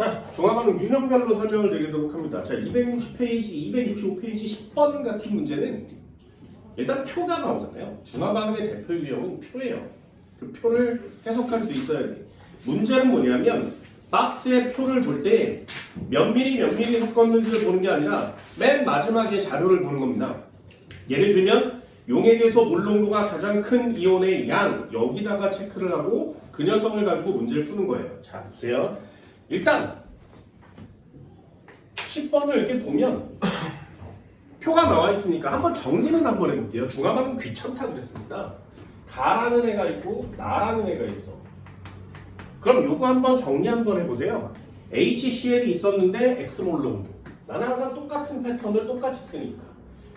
자, 중화반응 유형별로 설명을 드리도록 합니다. 자, 260페이지, 265페이지 10번 같은 문제는 일단 표가 나오잖아요. 중화반응의 대표 유형은 표예요. 그 표를 해석할 수 있어야 돼. 문제는 뭐냐면 박스의 표를 볼 때 몇 미리 섞었는지를 보는 게 아니라 맨 마지막에 자료를 보는 겁니다. 예를 들면 용액에서 물 농도가 가장 큰 이온의 양, 여기다가 체크를 하고 그 녀석을 가지고 문제를 푸는 거예요. 자, 보세요. 일단 10번을 이렇게 보면 표가 나와 있으니까 한번 정리는 한번 해볼게요. 중화반응 귀찮다 그랬습니다. 가라는 애가 있고 나라는 애가 있어. 그럼 요거 한번 정리 한번 해보세요. HCl이 있었는데 X몰 농도. 나는 항상 똑같은 패턴을 똑같이 쓰니까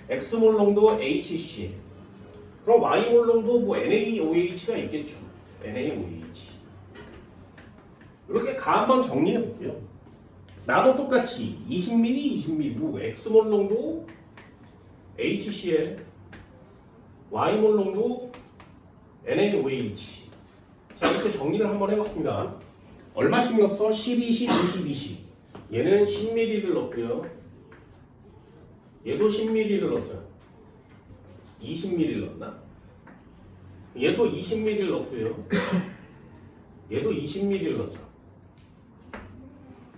X몰 농도 HCl. 그럼 Y몰 농도 뭐 NaOH가 있겠죠. NaOH. 이렇게 가 한번 정리해 볼게요. 나도 똑같이 20ml 뭐 X몰 농도 HCl, Y몰 농도 NaOH. 자, 이렇게 정리를 한번 해봤습니다. 얼마씩 넣었어? 12C, 22C. 얘는 10ml를 넣고요. 얘도 10ml를 넣었어요. 20ml를 넣었나? 얘도 20ml를 넣고요. 얘도 20ml를 넣었죠.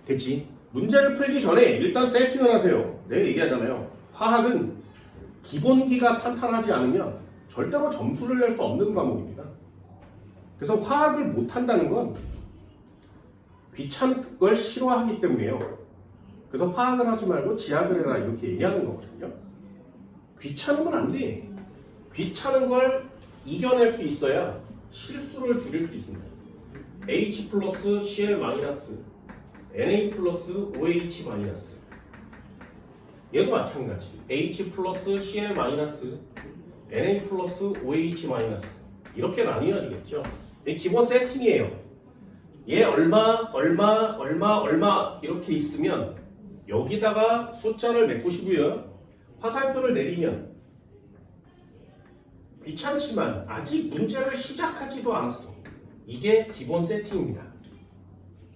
됐지? 문제를 풀기 전에 일단 세팅을 하세요. 내가 얘기하잖아요. 화학은 기본기가 탄탄하지 않으면 절대로 점수를 낼 수 없는 과목입니다. 그래서 화학을 못한다는 건 귀찮은 걸 싫어하기 때문이에요. 그래서 화학을 하지 말고 지학을 해라 이렇게 얘기하는 거거든요. 귀찮은 건 안 돼. 귀찮은 걸 이겨낼 수 있어야 실수를 줄일 수 있습니다. H 플러스 Cl 마이너스 Na 플러스 OH 마이너스. 얘도 마찬가지. H 플러스 Cl 마이너스 Na 플러스 OH 마이너스. 이렇게 나뉘어지겠죠. 이 기본 세팅이에요. 얘 얼마 이렇게 있으면 여기다가 숫자를 메꾸시고요. 화살표를 내리면 귀찮지만 아직 문제를 시작하지도 않았어. 이게 기본 세팅입니다.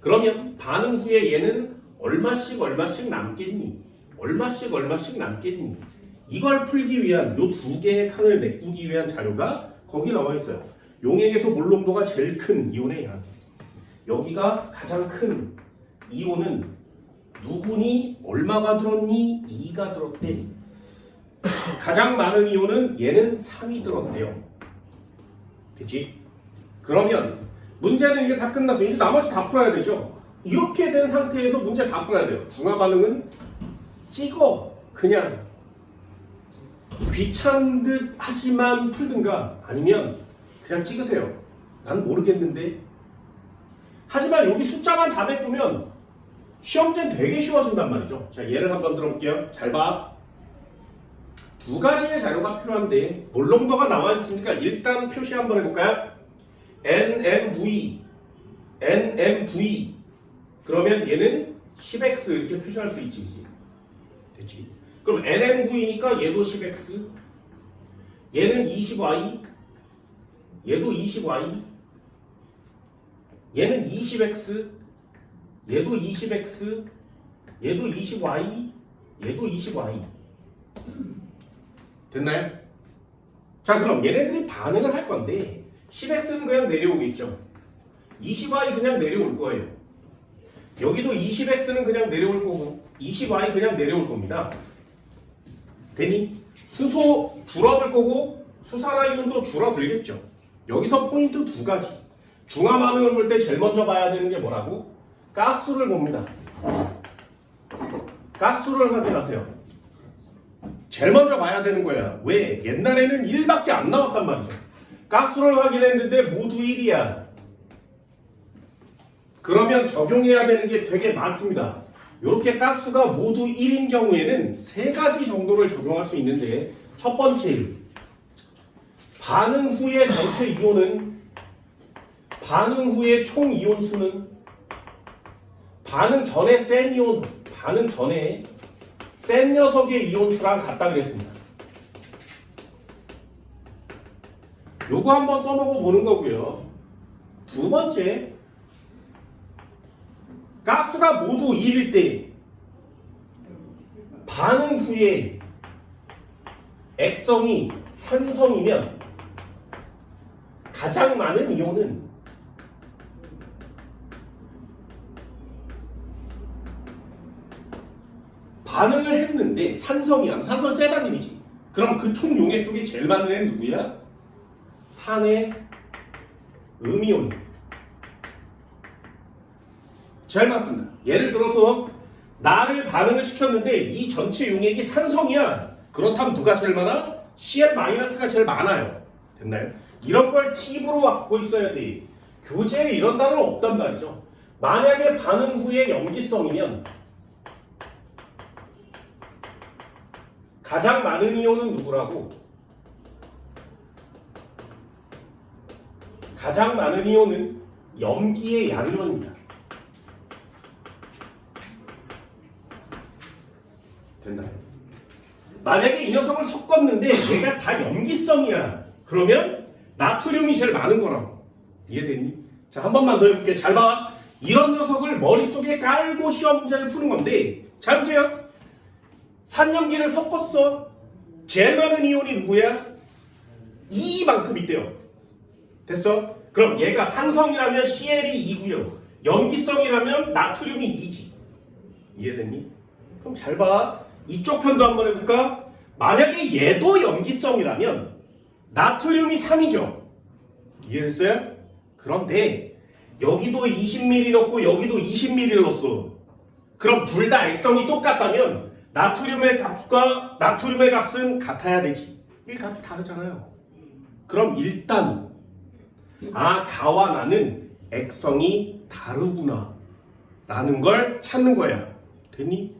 그러면 반응 후에 얘는 얼마씩 남겠니? 얼마씩 남겠니? 이걸 풀기 위한 요 두 개의 칸을 메꾸기 위한 자료가 거기 나와 있어요. 용액에서 물 농도가 제일 큰 이온의 양. 여기가 가장 큰 이온은 누구니? 얼마가 들었니? 2가 들었대. 가장 많은 이온은 얘는 3이 들었대요. 됐지? 그러면 문제는 이게 다 끝났어. 이제 나머지 다 풀어야 되죠. 이렇게 된 상태에서 문제 다 풀어야 돼요. 중화 반응은 찍어. 그냥 귀찮은 듯 하지만 풀든가 아니면 그냥 찍으세요. 난 모르겠는데. 하지만 여기 숫자만 다 메꾸면 시험지는 되게 쉬워진단 말이죠. 자, 예를 한번 들어볼게요. 잘 봐. 두 가지의 자료가 필요한데 몰농도가 나와 있으니까 일단 표시 한번 해볼까요? NMV 그러면 얘는 10X 이렇게 표시할 수 있지, 그치? 됐지? 그럼 NMV니까 얘도 10X, 얘는 20Y, 얘도 20Y, 얘는 20X, 얘도 20X, 얘도 20Y, 얘도 20Y. 됐나요? 자, 그럼 얘네들이 반응을 할 건데 10X는 그냥 내려오겠죠. 20Y 그냥 내려올 거예요. 여기도 20X는 그냥 내려올 거고 20Y 그냥 내려올 겁니다. 되니? 수소 줄어들 거고 수산화이온도 줄어들겠죠. 여기서 포인트 두 가지. 중화 반응을 볼 때 제일 먼저 봐야 되는 게 뭐라고? 가스를 봅니다. 가스를 확인하세요. 제일 먼저 봐야 되는 거야. 왜? 옛날에는 1밖에 안 나왔단 말이죠. 가스를 확인했는데 모두 1이야. 그러면 적용해야 되는 게 되게 많습니다. 이렇게 가스가 모두 1인 경우에는 세 가지 정도를 적용할 수 있는데 첫 번째, 반응 후의 전체 이온은 반응 후의 총 이온 수는 반응 전에 센 이온, 반응 전에 센 녀석의 이온 수랑 같다 그랬습니다. 요거 한번 써먹어 보는 거고요. 두 번째, 가스가 모두 1일 때 반응 후에 액성이 산성이면 가장 많은 이온은 반응을 했는데 산성이야. 산성 세단임이지. 그럼 그 총 용액 속에 제일 많은 애는 누구야? 산의 음이온. 제일 많습니다. 예를 들어서 나를 반응을 시켰는데 이 전체 용액이 산성이야. 그렇다면 누가 제일 많아? Cl-가 제일 많아요. 됐나요? 이런 걸 팁으로 갖고 있어야 돼. 교재에 이런 단어는 없단 말이죠. 만약에 반응 후에 염기성이면 가장 많은 이온은 누구라고? 가장 많은 이온은 염기의 양이온입니다. 됐나요? 만약에 이 녀석을 섞었는데 얘가 다 염기성이야. 그러면 나트륨이 제일 많은 거라고. 이해됐니? 자, 한 번만 더 해볼게. 잘 봐. 이런 녀석을 머릿속에 깔고 시험 문제를 푸는 건데, 잘 보세요. 산염기를 섞었어. 제일 많은 이온이 누구야? 이만큼 있대요. 됐어? 그럼 얘가 산성이라면 Cl이 2고요. 염기성이라면 나트륨이 2지. 이해됐니? 그럼 잘 봐. 이쪽 편도 한번 해볼까? 만약에 얘도 염기성이라면 나트륨이 3이죠. 이해됐어요? 그런데 여기도 20ml 넣고 여기도 20ml 넣었어. 그럼 둘 다 액성이 똑같다면 나트륨의 값은 같아야 되지. 이 값이 다르잖아요. 그럼 일단 가와 나는 액성이 다르구나 라는 걸 찾는 거야. 됐니?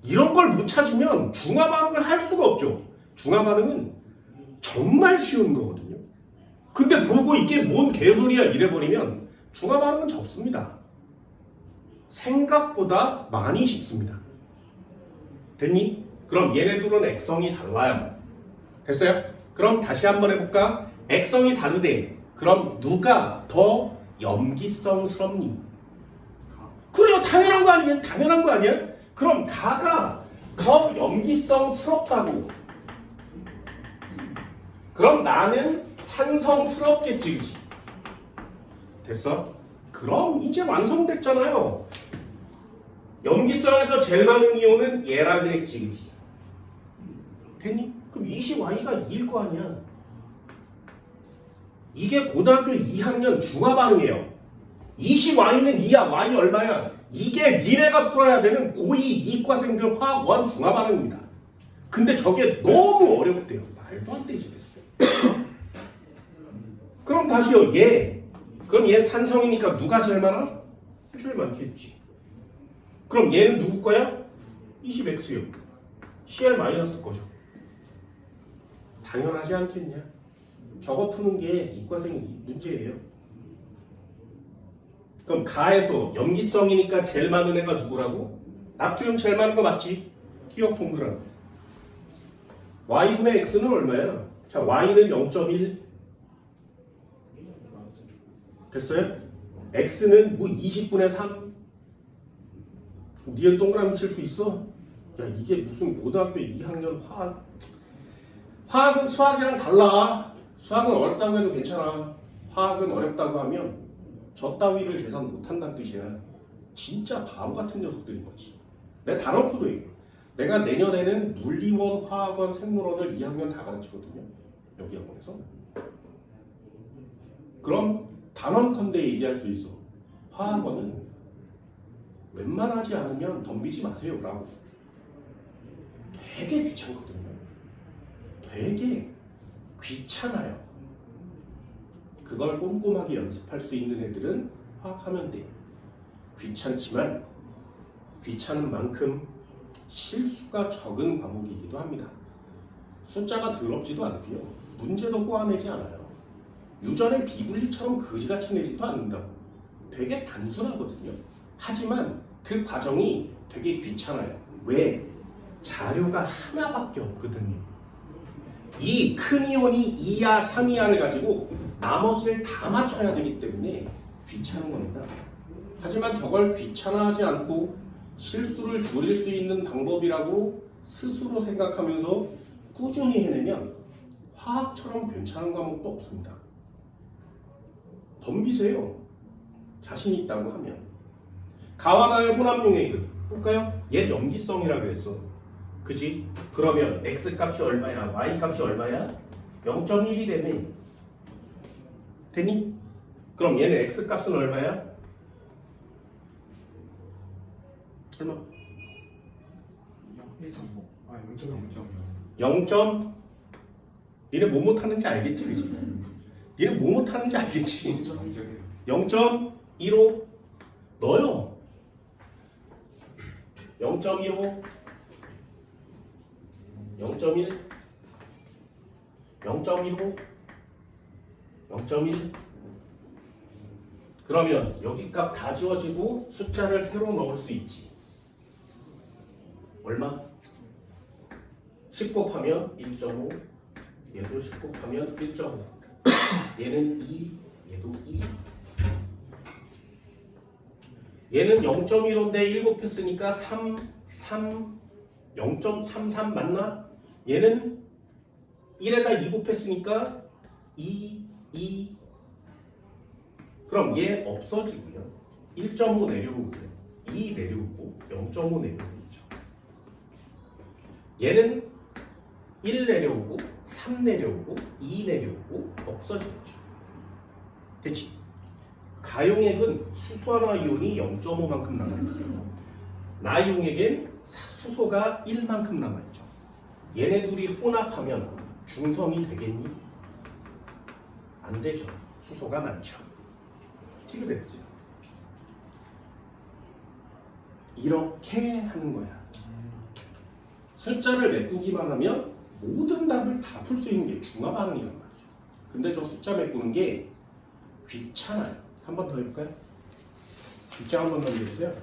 이런 걸 못 찾으면 중화 반응을 할 수가 없죠. 중화 반응은 정말 쉬운 거거든요. 근데 보고 이게 뭔 개소리야 이래버리면 중화 반응은 접습니다. 생각보다 많이 쉽습니다. 됐니? 그럼 얘네들은 액성이 달라요. 됐어요? 그럼 다시 한번 해볼까? 액성이 다르대. 그럼 누가 더 염기성스럽니? 그래요. 당연한 거 아니야? 당연한 거 아니야? 그럼 가가 더 염기성스럽다고. 그럼 나는 산성스럽겠지. 그치? 됐어? 그럼 이제 완성됐잖아요. 염기성에서 제일 많은 이온은 얘라 그랬지. 그치? 됐니? 그럼 20Y가 2일 거 아니야. 이게 고등학교 2학년 중화 반응이에요. 20Y는 2야. Y 얼마야? 이게 니네가 풀어야 되는 고2 이과생들 화학 1 중화 반응입니다. 근데 저게 너무 어렵대요. 말도 안 되지. 그럼 다시요. 그럼 얘 산성이니까 누가 제일 많아? 제일 많겠지. 그럼 얘는 누구 거야? 20X요. Cl 마이너스 거죠. 당연하지 않겠냐? 저거 푸는 게 이과생 문제예요. 그럼 가에서 염기성이니까 제일 많은 애가 누구라고? 나트륨 제일 많은 거 맞지? 기억 동그라미. Y분의 X는 얼마야? 자, Y는 0.1. 됐어요? X는 뭐 20분의 3. 니은 동그라미 칠 수 있어? 야, 이게 무슨 고등학교 2학년 화학. 화학은 수학이랑 달라. 수학은 어렵다고 해도 괜찮아. 화학은 어렵다고 하면 저 따위를 계산 못한다는 뜻이야. 진짜 바보 같은 녀석들인 거지. 내가 단언코도 얘기해. 내가 내년에는 물리원, 화학원, 생물원을 2학년 다 가르치거든요. 여기 학원에서. 그럼 단언컨대 얘기할 수 있어. 화학원은 웬만하지 않으면 덤비지 마세요 라고. 되게 귀찮거든요. 되게 귀찮아요. 그걸 꼼꼼하게 연습할 수 있는 애들은 화학하면 돼. 귀찮지만 귀찮은 만큼 실수가 적은 과목이기도 합니다. 숫자가 더럽지도 않고요. 문제도 꼬아내지 않아요. 유전의 비분리처럼 거지같이 내지도 않는다고. 되게 단순하거든요. 하지만 그 과정이 되게 귀찮아요. 왜? 자료가 하나밖에 없거든요. 이 큰 이온이 2야, 3이야를 가지고 나머지를 다 맞춰야 되기 때문에 귀찮은 겁니다. 하지만 저걸 귀찮아하지 않고 실수를 줄일 수 있는 방법이라고 스스로 생각하면서 꾸준히 해내면 화학처럼 괜찮은 과목도 없습니다. 덤비세요. 자신 있다고 하면. 가와나의 혼합용액은 볼까요? 얘 염기성이라 그랬어. 그지? 그러면 X값이 얼마야? Y값이 얼마야? 0.1이라며. 되니? 그럼 얘는 X값은 얼마야? 얼마? 1.5. 아, 0.0. 0. 니네 뭐 못하는지 알겠지? 그지? 니네 뭐 못하는지 알겠지? 0.15 넣어요. 0.15 0.1 0.15 0.1 그러면 여기 값 다 지워지고 숫자를 새로 넣을 수 있지. 얼마? 10 곱하면 1.5 얘도 10 곱하면 1.5 얘는 2 얘도 2 얘는 0.15인데 1 곱했으니까 0.33 맞나? 얘는 1에다 2 곱했으니까 2 그럼 얘 없어지고요. 1.5 내려오고요. 2 내려오고 0.5 내려오고 있죠. 얘는 1 내려오고 3 내려오고 2 내려오고 없어지겠죠. 됐지? 가용액은 수소나 이온이 0.5만큼 남아있고요. 나용액엔 수소가 1만큼 남아있죠. 얘네 둘이 혼합하면 중성이 되겠니? 안 되죠. 수소가 많죠. 티그됐어요. 이렇게 하는 거야. 숫자를 메꾸기만 하면 모든 답을 다 풀 수 있는 게 중화반응이란 말이죠. 근데 저 숫자 메꾸는 게 귀찮아요. 한 번 더 해볼까요? 뒷장 한 번 더 해보세요.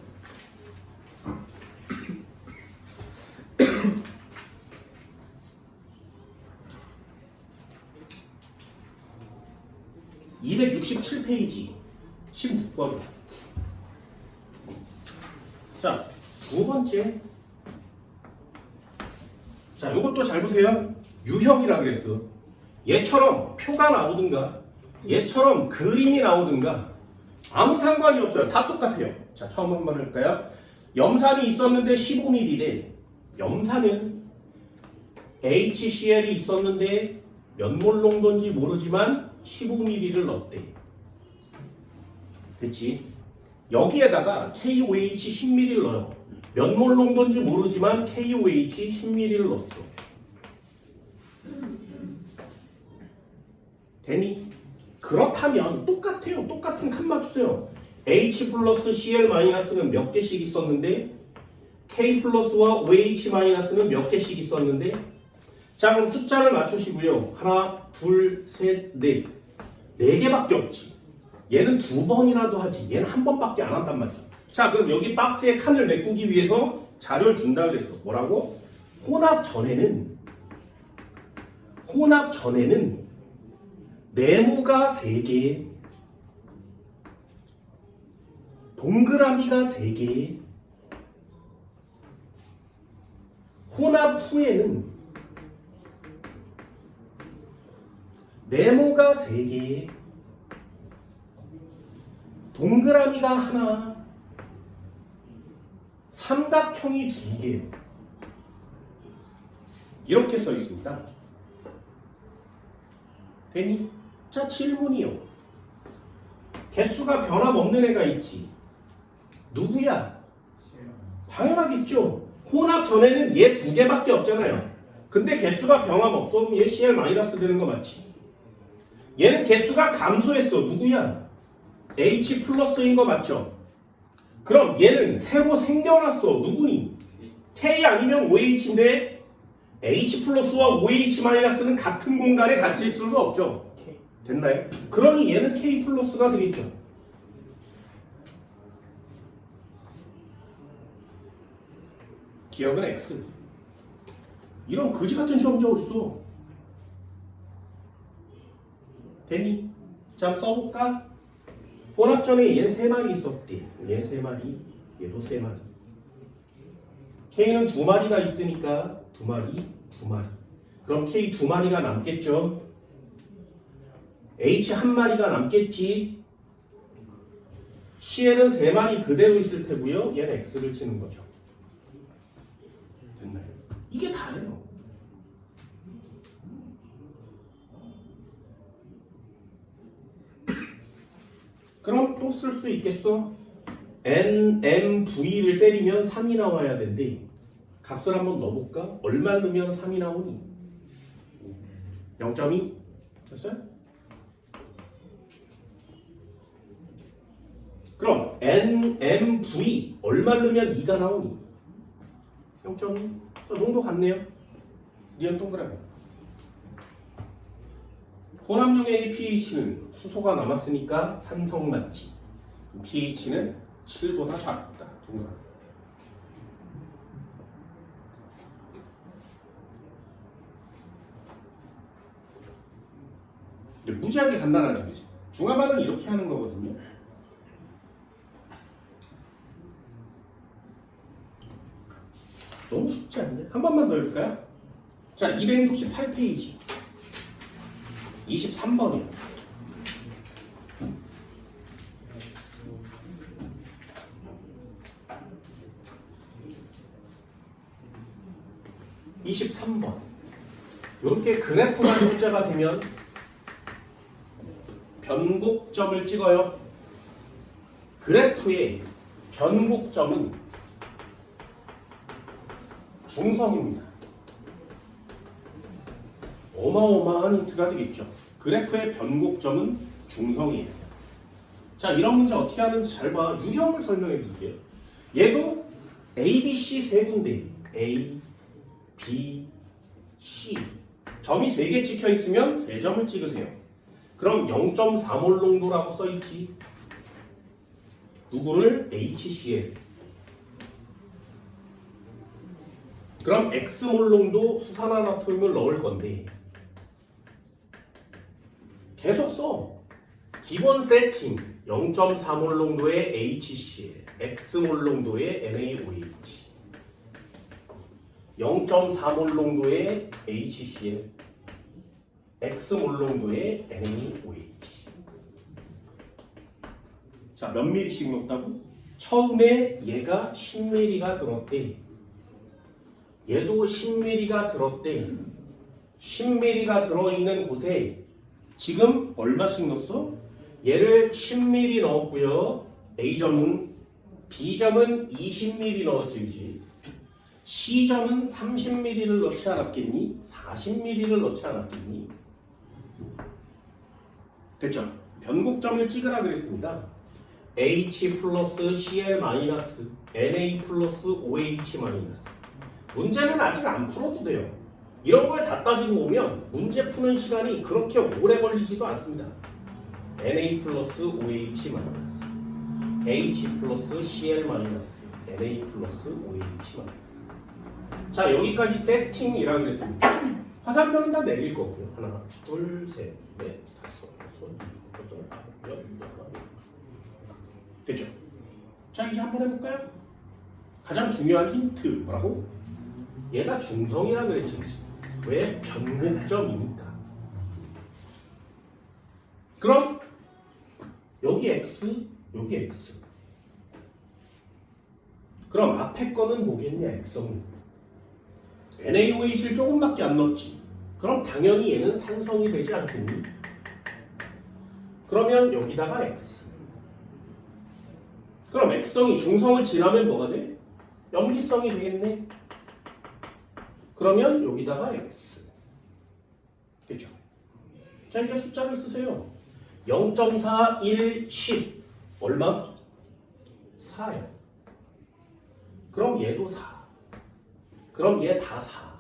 (267페이지) 16번. 자, 두 번째. 자, 이것도 잘 보세요. 유형이라 그랬어. 얘처럼 표가 나오든가 얘처럼 그림이 나오든가 아무 상관이 없어요. 다 똑같아요. 자, 처음 한번 할까요? 염산이 있었는데 15ml래. 염산은 HCl이 있었는데 몇 몰 농도인지 모르지만 15ml를 넣었대. 그치? 여기에다가 KOH 10ml를 넣어요. 몇 몰 농도인지 모르지만 KOH 10ml를 넣었어. 되니? 그렇다면 똑같아요. 똑같은 칸 맞추세요. H 플러스 Cl 마이너스는 몇 개씩 있었는데 K 플러스와 OH 마이너스는 몇 개씩 있었는데 자, 그럼 숫자를 맞추시고요. 하나, 둘, 셋, 넷. 4개밖에 없지. 얘는 2번이라도 하지. 얘는 1번밖에 안 한단 말이죠. 자, 그럼 여기 박스에 칸을 메꾸기 위해서 자료를 준다 그랬어. 뭐라고? 혼합 전에는 네모가 3개, 동그라미가 3개, 혼합 후에는 네모가 3개, 동그라미가 하나, 삼각형이 2개. 이렇게 써 있습니다. 되니? 자, 질문이요. 개수가 변함없는 애가 있지. 누구야? 당연하겠죠. 혼합 전에는 얘 2개밖에 없잖아요. 근데 개수가 변함없어. 그럼 얘 CL 마이너스 되는 거 맞지? 얘는 개수가 감소했어. 누구야? H 플러스인 거 맞죠? 그럼 얘는 새로 생겨났어. 누구니? K 아니면 OH인데 H 플러스와 OH 마이너스는 같은 공간에 같이 있을 수 없죠. 됐나요? 그러니 얘는 K 플러스가 되겠죠. 기억은 X. 이런 거지 같은 시험지 어딨어? 되니? 자, 한번 써볼까? 혼합전에 얘 3마리 있었대. 얘 3마리, 얘도 3마리. K는 2마리가 있으니까 2마리, 2마리. 그럼 K 2마리가 남겠죠? H 1마리가 남겠지? C에는 3마리 그대로 있을 테고요. 얘는 X를 치는 거죠. 됐나요? 이게 다예요. 그럼 또 쓸 수 있겠어? NMV를 때리면 3이 나와야 된대. 값을 한번 넣어볼까? 얼마 넣으면 3이 나오니? 0.2? 됐어요? 그럼 NMV 얼마 넣으면 2가 나오니? 0.2? 농도 같네요. 니은 동그라미. 혼합용의 pH는 수소가 남았으니까 산성 맞지. pH는 7보다 작다. 동그라미. 무지하게 간단하지, 그치? 중화반은 이렇게 하는 거거든요. 너무 쉽지 않네. 한 번만 더 해볼까요? 자, 268페이지. 23번이요. (23번) 이렇게 그래프가 문자가 되면 변곡점을 찍어요. 그래프의 변곡점은 중성입니다. 어마어마한 힌트가 되겠죠. 그래프의 변곡점은 중성이에요. 자, 이런 문제 어떻게 하는지 잘 봐. 유형을 설명해 드릴게요. 얘도 A, B, C 세 군데. A, B, C. 점이 3개 찍혀 있으면 3점을 찍으세요. 그럼 0.3몰 농도라고 써있지. 누구를? HCl. 그럼 X몰 농도 수산화나트륨을 넣을 건데 계속 써. 기본 세팅 0.4몰 농도의 HCl, X몰 농도의 NaOH, 0.4몰 농도의 HCl, X몰 농도의 NaOH. 자, 몇 미리씩 넣었다고? 처음에 얘가 10ml가 들었대. 얘도 10ml가 들었대. 10ml가 들어있는 곳에 지금 얼마씩 넣었어? 얘를 10ml 넣었고요. A점은, B점은 20ml 넣어주지. C점은 30ml를 넣지 않았겠니? 40ml를 넣지 않았겠니? 됐죠? 변곡점을 찍으라 그랬습니다. H 플러스 Cl 마이너스 Na 플러스 OH 마이너스. 문제는 아직 안 풀어도 돼요. 이런 걸 다 따지고 보면 문제 푸는 시간이 그렇게 오래 걸리지도 않습니다. Na 플러스 OH 마이너스 H 플러스 Cl 마이너스 Na 플러스 OH 마이너스. 자, 여기까지 세팅이라 그랬습니다. 화살표는 다 내릴 거고요. 하나, 둘, 셋, 넷, 다섯, 여섯, 일곱, 여덟, 아홉, 열, 열하나. 됐죠? 자, 이제 한번 해볼까요? 가장 중요한 힌트 뭐라고? 얘가 중성이라 그랬지. 왜? 변곡점이니까. 그럼 여기 X, 여기 X. 그럼 앞에 거는 뭐겠냐? X성이. NaOH를 조금밖에 안 넣었지. 그럼 당연히 얘는 산성이 되지 않겠니? 그러면 여기다가 X. 그럼 X성이 중성을 지나면 뭐가 돼? 염기성이 되겠네. 그러면 여기다가 X. 됐죠? 자, 이제 숫자를 쓰세요. 0.4, 1, 10. 얼마? 4요. 그럼 얘도 4. 그럼 얘 다 4.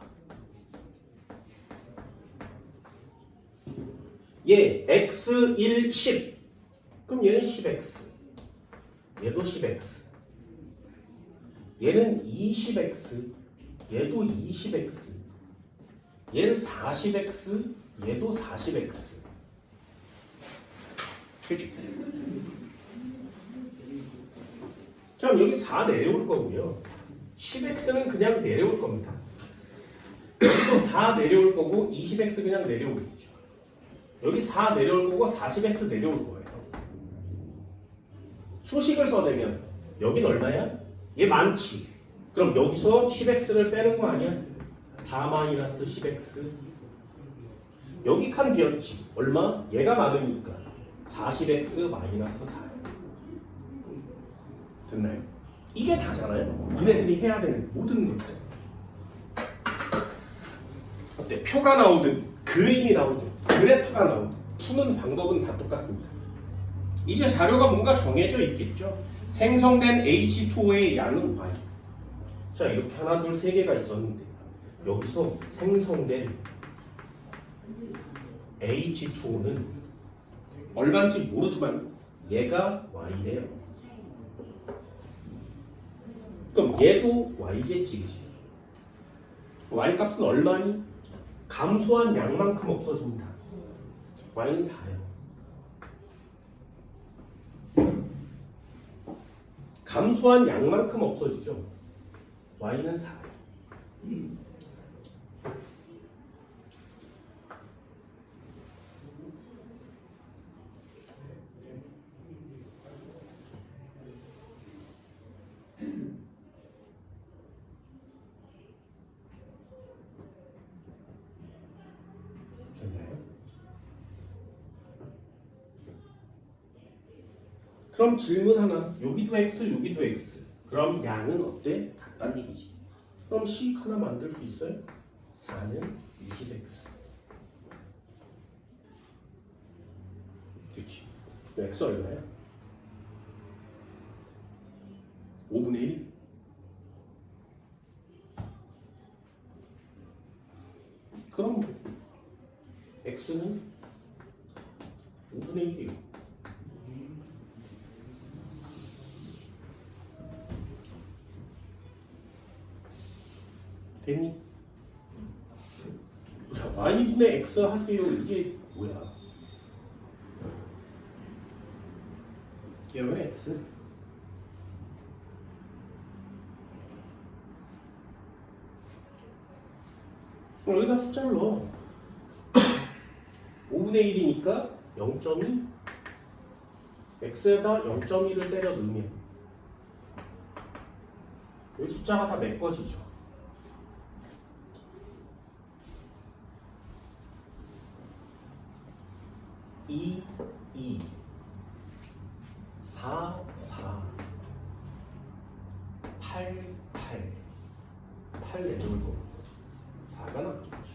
얘 X, 1, 10. 그럼 얘는 10X. 얘도 10X. 얘는 20X. 얘도 20X. 얘는 40X. 얘도 40X. 그치? 자, 그럼 여기 4 내려올 거고요. 10x는 그냥 내려올 겁니다. 여기도 4 내려올 거고 20x 그냥 내려오겠죠. 여기 4 내려올 거고 40x 내려올 거예요. 수식을 써내면 여긴 얼마야? 얘 많지. 그럼 여기서 10x를 빼는 거 아니야? 4-10x. 여기 칸 비었지. 얼마? 얘가 많으니까 40x 마이너스 4. 됐나요? 이게 다잖아요. 니네들이 해야 되는 모든 것들. 어때? 표가 나오든 그림이 나오든 그래프가 나오든 푸는 방법은 다 똑같습니다. 이제 자료가 뭔가 정해져 있겠죠. 생성된 H2O의 양은 Y. 자, 이렇게 하나, 둘, 세 개가 있었는데 여기서 생성된 H2O는 얼마인지 모르지만 얘가 Y래요. 그럼 얘도 Y겠지, 그치? Y 값은 얼마니? 감소한 양만큼 없어집니다. Y는 4예요. 감소한 양만큼 없어지죠. Y는 4예요. 그럼 질문 하나. 여기도 x, 여기도 x. 그럼 양은 어때? 같다는 얘기지. 그럼 식 하나 만들 수 있어요? 4는 20x. 그렇지. x 얼마야? 5분의 1. 그럼 x는 5분의 1이에요. 됐니? 자, y분의 x 하세요. 이게 뭐야? 기억은 x. 그럼 여기다 숫자를 넣어. 5분의 1이니까 0.2 x에다 0.1을 때려 넣으면 여기 숫자가 다 메꿔지죠. 2, 2, 4, 4, 8, 8 내려올 거고 4가 남겠죠.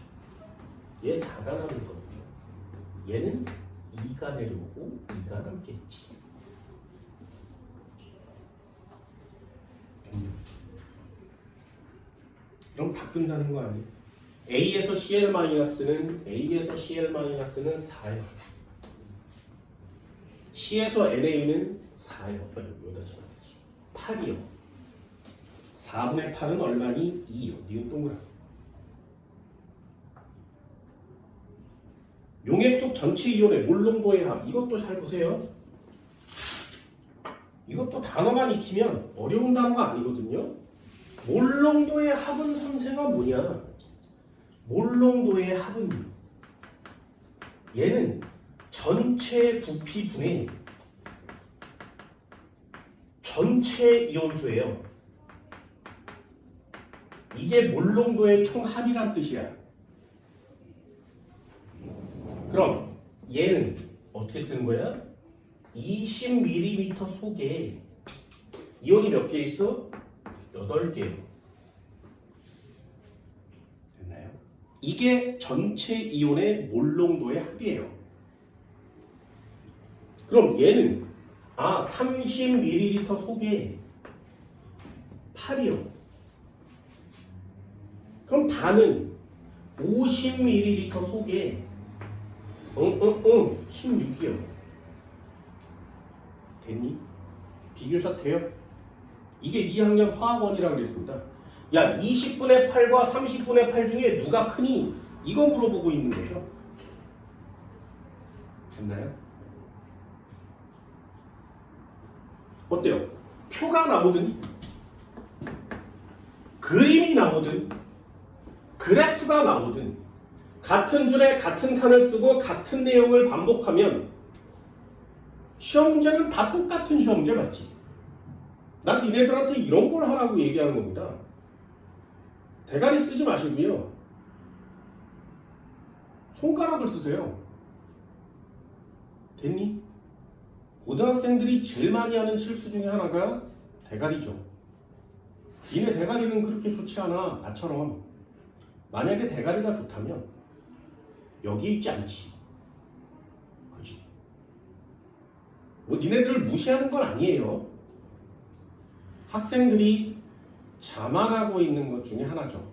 얘 4가 남을 거고요. 얘는 2가 내려오고 2가 남겠지. 그럼 다 끝나는 거 아니에요? A에서 CL-는 A에서 CL-는 4예요. C에서 NA는 4예요. 여기다 집어넣지. 8이요. 4분의 8은 얼마니? 2요. 니은 동그라미. 용액 속 전체 이온의 몰농도의 합. 이것도 잘 보세요. 이것도 단어만 익히면 어려운 단어가 아니거든요. 몰농도의 합은 선세가 뭐냐? 몰농도의 합은 얘는 전체 부피분의 전체 이온수예요. 이게 몰농도의 총합이란 뜻이야. 그럼 얘는 어떻게 쓰는 거야? 20ml 속에 이온이 몇 개 있어? 8개. 됐나요? 이게 전체 이온의 몰농도의 합이에요. 그럼 얘는 30ml 속에 8이요. 그럼 단은 50ml 속에 16이요. 됐니? 비교샷 돼요? 이게 2학년 화학원이라고 그랬습니다. 야, 20분의 8과 30분의 8 중에 누가 크니? 이거 물어보고 있는 거죠. 됐나요? 어때요? 표가 나오든 그림이 나오든 그래프가 나오든 같은 줄에 같은 칸을 쓰고 같은 내용을 반복하면 시험 문제는 다 똑같은 시험 문제 맞지? 난 니네들한테 이런 걸 하라고 얘기하는 겁니다. 대가리 쓰지 마시고요. 손가락을 쓰세요. 됐니? 고등학생들이 제일 많이 하는 실수 중에 하나가 대가리죠. 니네 대가리는 그렇게 좋지 않아. 나처럼. 만약에 대가리가 좋다면 여기 있지 않지. 그지? 뭐 니네들을 무시하는 건 아니에요. 학생들이 자만하고 있는 것 중에 하나죠.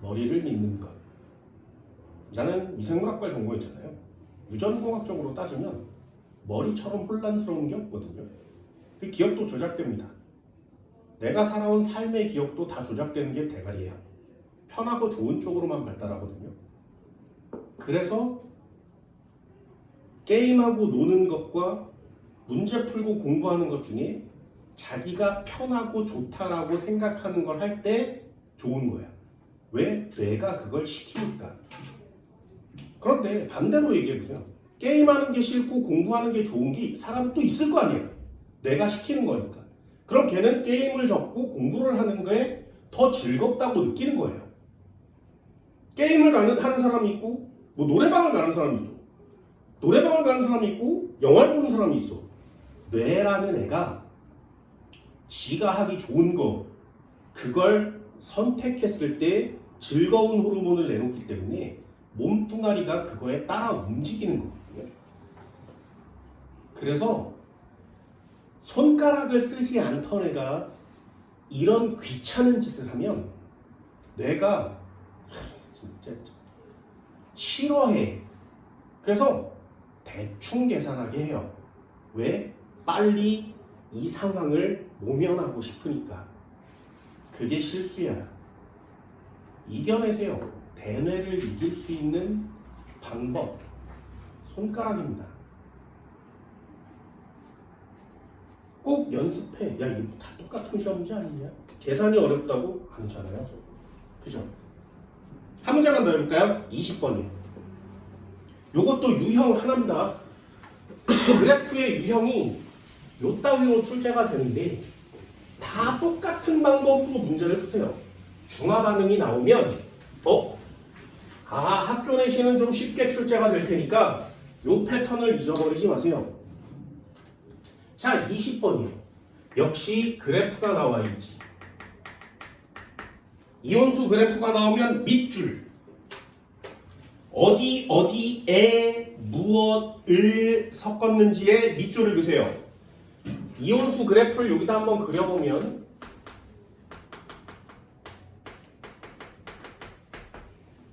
머리를 믿는 것. 나는 미생물학과 전공했잖아요. 유전공학적으로 따지면 머리처럼 혼란스러운 게 없거든요. 그 기억도 조작됩니다. 내가 살아온 삶의 기억도 다 조작되는 게 대가리예요. 편하고 좋은 쪽으로만 발달하거든요. 그래서 게임하고 노는 것과 문제 풀고 공부하는 것 중에 자기가 편하고 좋다라고 생각하는 걸 할 때 좋은 거야. 왜? 뇌가 그걸 시키니까. 그런데 반대로 얘기해보세요. 게임하는 게 싫고 공부하는 게 좋은 게 사람 또 있을 거 아니에요. 내가 시키는 거니까. 그럼 걔는 게임을 접고 공부를 하는 거에 더 즐겁다고 느끼는 거예요. 게임을 하는 사람이 있고 뭐 노래방을 가는 사람이 있어. 노래방을 가는 사람이 있고 영화를 보는 사람이 있어. 뇌라는 애가 지가 하기 좋은 거 그걸 선택했을 때 즐거운 호르몬을 내놓기 때문에 몸뚱아리가 그거에 따라 움직이는 거거든요. 그래서 손가락을 쓰지 않던 애가 이런 귀찮은 짓을 하면 뇌가 진짜 싫어해. 그래서 대충 계산하게 해요. 왜? 빨리 이 상황을 모면하고 싶으니까. 그게 실수야. 이겨내세요. 대뇌를 이길 수 있는 방법, 손가락입니다. 꼭 연습해. 야, 이거 다 똑같은 시험 문제 아니냐? 계산이 어렵다고? 아니잖아요. 그죠? 한 문제만 더 해볼까요? 20번이요. 요것도 유형 하나입니다. 그래프의 유형이 요 따위로 출제가 되는데 다 똑같은 방법으로 문제를 푸세요. 중화 반응이 나오면 학교 내시는 좀 쉽게 출제가 될 테니까 요 패턴을 잊어버리지 마세요. 자, 20번이요. 역시 그래프가 나와 있지. 이온수 그래프가 나오면 밑줄 어디에 무엇을 섞었는지에 밑줄을 그세요. 이온수 그래프를 여기다 한번 그려보면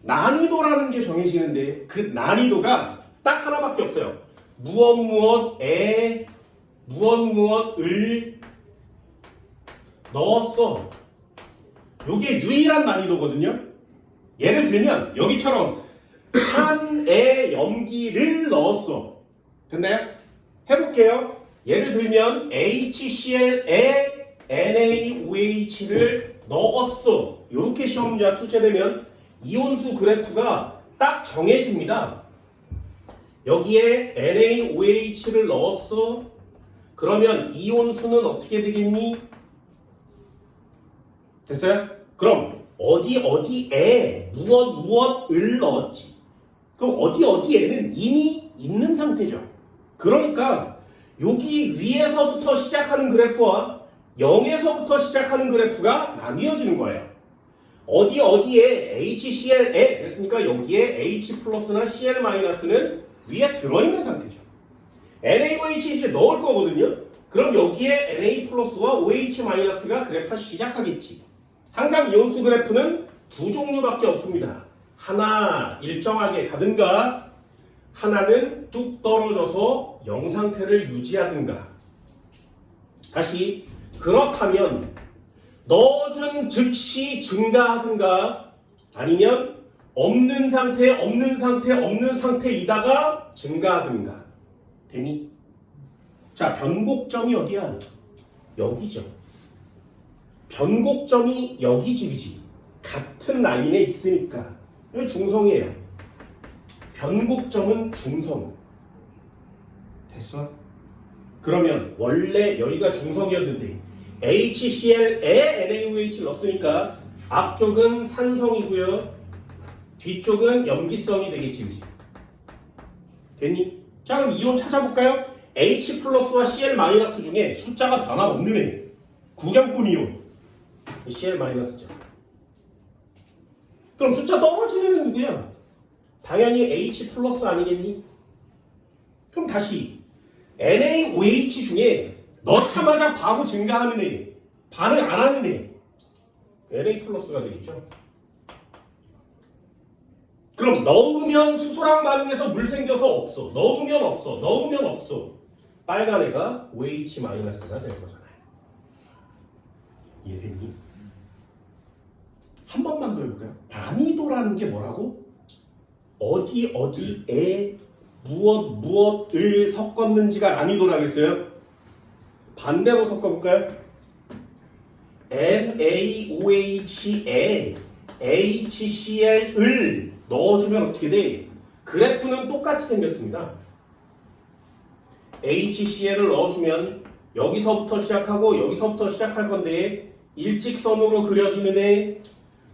난이도라는 게 정해지는데 그 난이도가 딱 하나밖에 없어요. 무엇을 넣었어. 요게 유일한 난이도거든요. 예를 들면 여기처럼 산에 염기를 넣었어. 됐나요? 해볼게요. 예를 들면 HCl에 NaOH를 넣었어. 이렇게 시험 문제가 출제되면 이온수 그래프가 딱 정해집니다. 여기에 NaOH를 넣었어. 그러면 이온수는 어떻게 되겠니? 됐어요? 그럼 어디에 무엇을 넣었지? 그럼 어디에는 이미 있는 상태죠. 그러니까 여기 위에서부터 시작하는 그래프와 0에서부터 시작하는 그래프가 나뉘어지는 거예요. 어디에 HCl에 그랬으니까 여기에 H 플러스나 Cl 마이너스는 위에 들어있는 상태죠. NaOH 이제 넣을 거거든요. 그럼 여기에 Na 플러스와 OH 마이너스가 그래프가 시작하겠지. 항상 이온수 그래프는 두 종류밖에 없습니다. 하나 일정하게 가든가 하나는 뚝 떨어져서 0 상태를 유지하든가. 다시 그렇다면 넣어준 즉시 증가하든가 아니면 없는 상태이다가 증가하든가. 되니? 자, 변곡점이 어디야? 여기죠. 변곡점이 여기 집이지. 같은 라인에 있으니까. 여기 중성이에요. 변곡점은 중성. 됐어? 그러면 원래 여기가 중성이었는데 HCl에 NaOH를 넣었으니까 앞쪽은 산성이고요. 뒤쪽은 염기성이 되겠지. 그치? 됐니? 자, 그럼 이온 찾아볼까요? H 플러스와 Cl 마이너스 중에 숫자가 변함없는 애. 구경꾼 이온. Cl 마이너스죠. 그럼 숫자 떨어지는 애는 누구야? 당연히 H 플러스 아니겠니? 그럼 다시 NaOH 중에 넣자마자 바로 증가하는 애, 반응 안 하는 애, Na 플러스가 되겠죠. 그럼 넣으면 수소랑 반응해서 물 생겨서 없어. 넣으면 없어. 넣으면 없어. 빨간 애가 OH 마이너스가 될 거잖아요. 이해됐니? 한 번만 더 해볼까요? 난이도라는 게 뭐라고? 어디에 무엇을 섞었는지가 난이도라고 했어요. 반대로 섞어볼까요? NaOH에 HCl을 넣어주면 어떻게 돼? 그래프는 똑같이 생겼습니다. HCl을 넣어주면 여기서부터 시작하고 여기서부터 시작할 건데 일직선으로 그려지는 애,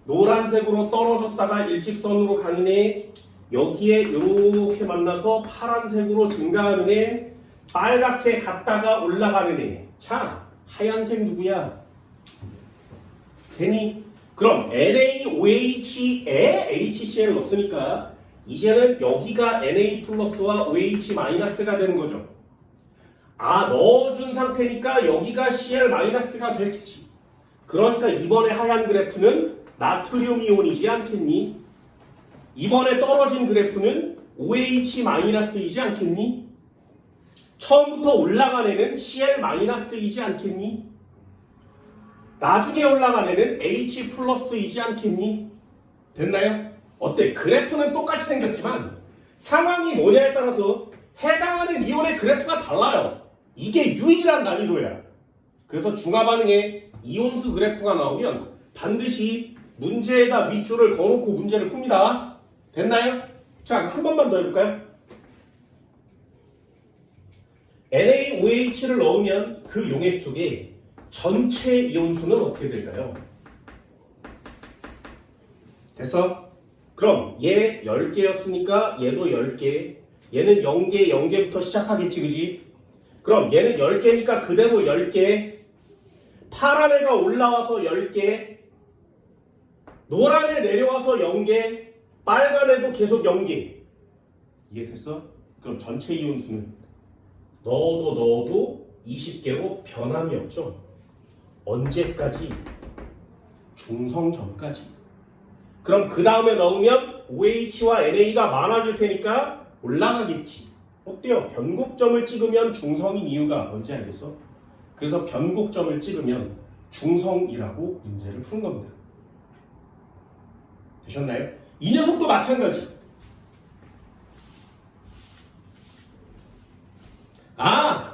노란색으로 떨어졌다가 일직선으로 가는 애, 여기에 이렇게 만나서 파란색으로 증가하는 애, 빨갛게 갔다가 올라가는 애. 자, 하얀색 누구야? 되니? 그럼 NaOH에 HCl 넣었으니까 이제는 여기가 Na 플러스와 OH 마이너스가 되는 거죠. 아, 넣어준 상태니까 여기가 Cl 마이너스가 됐겠지. 그러니까 이번에 하얀 그래프는 나트륨 이온이지 않겠니? 이번에 떨어진 그래프는 OH 마이너스이지 않겠니? 처음부터 올라간 애는 Cl 마이너스이지 않겠니? 나중에 올라간 애는 H 플러스이지 않겠니? 됐나요? 어때? 그래프는 똑같이 생겼지만 상황이 뭐냐에 따라서 해당하는 이온의 그래프가 달라요. 이게 유일한 난이도야. 그래서 중화반응에 이온수 그래프가 나오면 반드시 문제에다 밑줄을 그어놓고 문제를 풉니다. 됐나요? 자, 한 번만 더 해볼까요? NaOH를 넣으면 그 용액 속에 전체 이온수는 어떻게 될까요? 됐어? 그럼 얘 10개였으니까 얘도 10개, 얘는 0개, 0개부터 시작하겠지, 그지? 그럼 얘는 10개니까 그대로 10개, 파란 애가 올라와서 10개, 노란 애 내려와서 0개, 빨간 애도 계속 0개. 이해됐어? 그럼 전체 이온수는 넣어도 20개로 변함이 없죠. 언제까지? 중성 전까지. 그럼 그 다음에 넣으면 OH와 NA가 많아질 테니까 올라가겠지. 어때요? 변곡점을 찍으면 중성인 이유가 뭔지 알겠어? 그래서 변곡점을 찍으면 중성이라고 문제를 푼 겁니다. 되셨나요? 이 녀석도 마찬가지.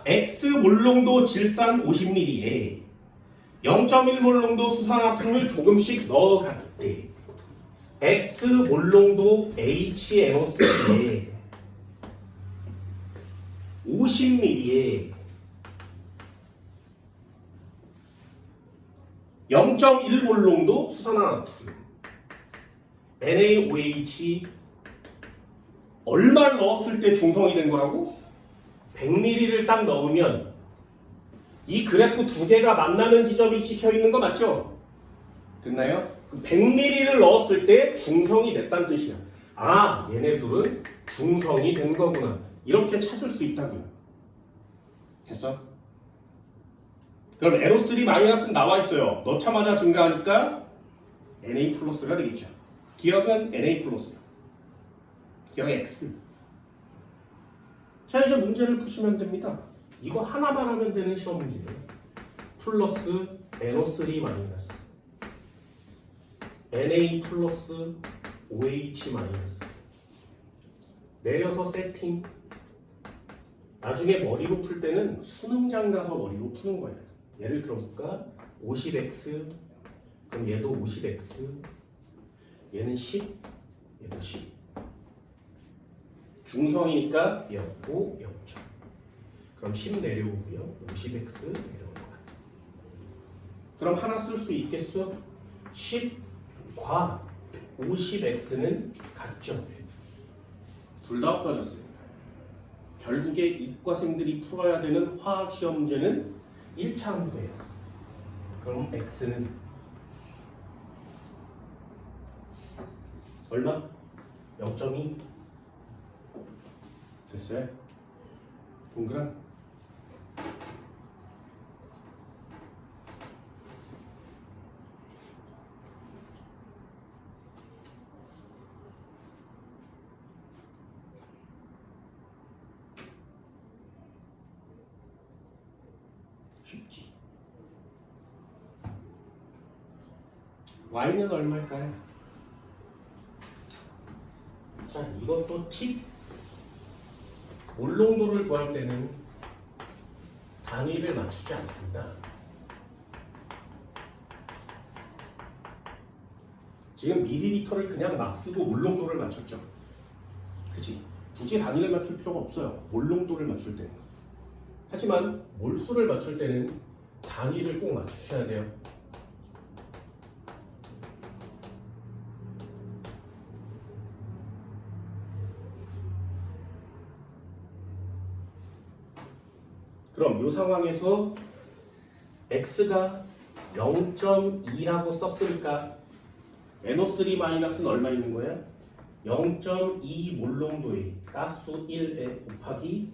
X 몰롱도 질산 50ml에 0.1 몰롱도 수산화탄을 조금씩 넣어갈 때 X 몰롱도 HNO3에 50ml에 0.1 몰롱도 수산화탄 NaOH 얼마를 넣었을 때 중성이 된 거라고? 100ml를 딱 넣으면 이 그래프 두 개가 만나는 지점이 찍혀 있는 거 맞죠? 됐나요? 100ml를 넣었을 때 중성이 됐다는 뜻이야. 아, 얘네들은 중성이 된 거구나. 이렇게 찾을 수 있다고요. 됐어? 그럼 NO3 마이너스는 나와 있어요. 넣자마자 증가하니까 Na 플러스가 되겠죠. 기억은 Na 플러스. 기억 X. 자, 이제 문제를 푸시면 됩니다. 이거 하나만 하면 되는 시험 문제예요. 플러스 NO3 마이너스 Na 플러스 OH 마이너스 내려서 세팅. 나중에 머리로 풀 때는 수능장 가서 머리로 푸는 거예요. 예를 들어볼까? 50x, 그럼 얘도 50x, 얘는 10, 얘도 10. 중성이니까 0, 5, 0점. 그럼 10 내려오고요. 50x 내려올 것 같아요. 그럼 하나 쓸 수 있겠어? 10과 50x는 같죠? 둘 다 없어졌습니다. 결국에 이과생들이 풀어야 되는 화학시험 문제는 1차 함수예요. 그럼 x는 얼마? 0.2 됐어요? 동그란 쉽지. y는 얼마일까요? 자, 이것도 팁. 몰농도를 구할 때는 단위를 맞추지 않습니다. 지금 미리리터를 그냥 막 쓰고 몰농도를 맞췄죠. 그치? 굳이 단위를 맞출 필요가 없어요. 몰농도를 맞출 때는. 하지만 몰수를 맞출 때는 단위를 꼭 맞추셔야 돼요. 그럼 이 상황에서 x가 0.2라고 썼으니까 NO3-는 얼마 있는 거야? 0.2 몰농도의 가스 1에 곱하기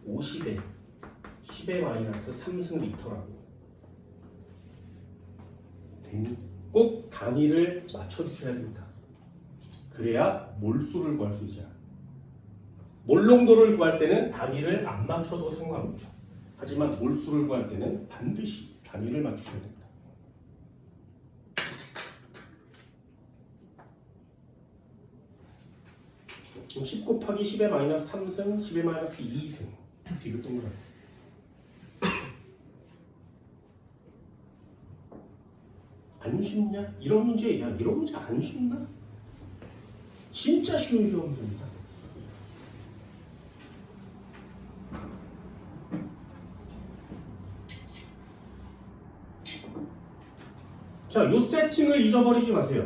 50에 10의 마이너스 3승 리터라고. 꼭 단위를 맞춰주셔야 됩니다. 그래야 몰수를 구할 수 있어요. 몰농도를 구할 때는 단위를 안 맞춰도 상관없죠. 하지만 몰수를 구할 때는 반드시 단위를 맞추셔야 됩니다. 그럼 10 곱하기 10의 마이너스 3승, 10의 마이너스 2승. 뒤로 동그라미. 안 쉽냐? 이런 문제, 야, 이런 문제 안 쉽나? 진짜 쉬운 문제입니다. 자, 요 세팅을 잊어버리지 마세요.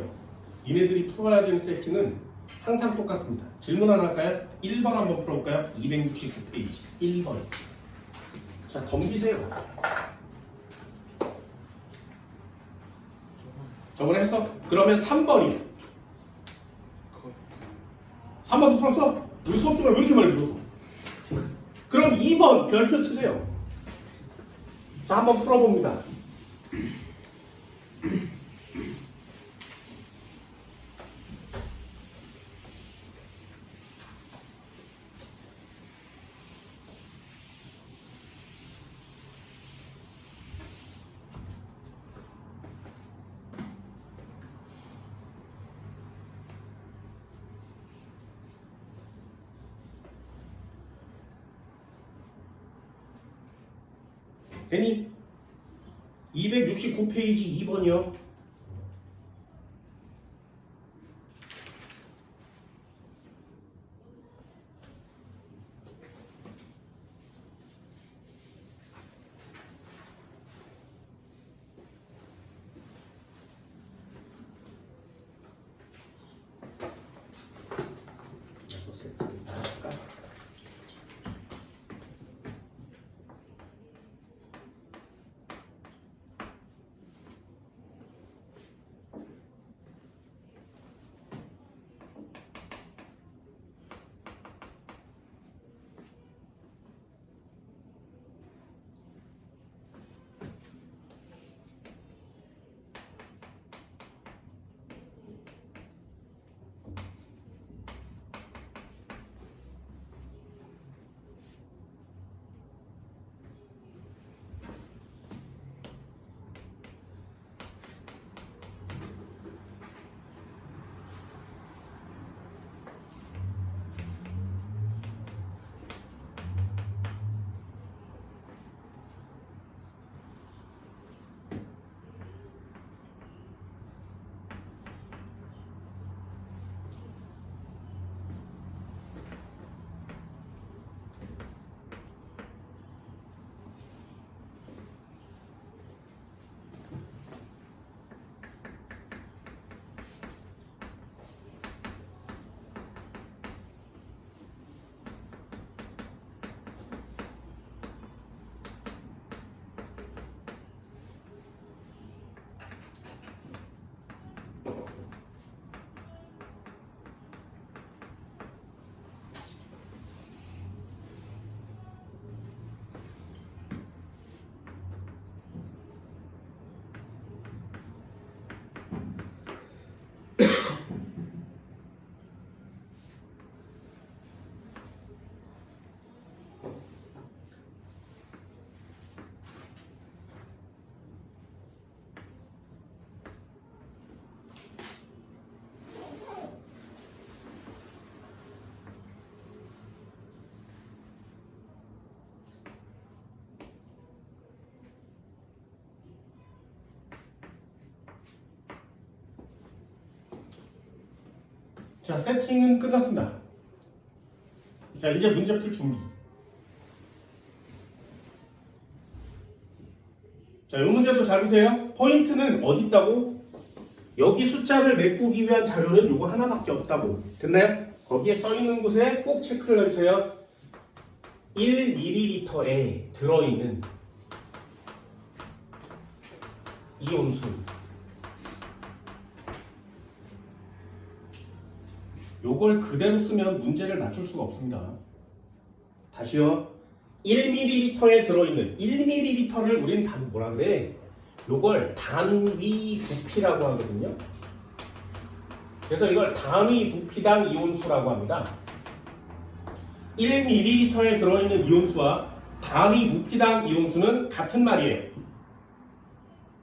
니네들이 풀어야 되는 세팅은 항상 똑같습니다. 질문 하나 할까요? 1번 한번 풀어볼까요? 269페이지 1번. 자, 덤비세요. 저번에 했어? 그러면 3번이요. 3번도 풀었어? 우리 수업 시간 왜 이렇게 많이 풀었어? 그럼 2번 별표 치세요. 자, 한번 풀어봅니다. 되니? 269페이지 2번이요. 자, 세팅은 끝났습니다. 자, 이제 문제 풀 준비. 자, 이 문제도 잘 보세요. 포인트는 어디 있다고? 여기 숫자를 메꾸기 위한 자료는 요거 하나밖에 없다고. 됐나요? 거기에 써 있는 곳에 꼭 체크를 해주세요. 1ml에 들어있는 이온수. 요걸 그대로 쓰면 문제를 맞출 수가 없습니다. 다시요. 1ml에 들어있는 1ml를 우리는 뭐라 그래? 요걸 단위 부피라고 하거든요. 그래서 이걸 단위 부피당 이온수라고 합니다. 1ml에 들어있는 이온수와 단위 부피당 이온수는 같은 말이에요.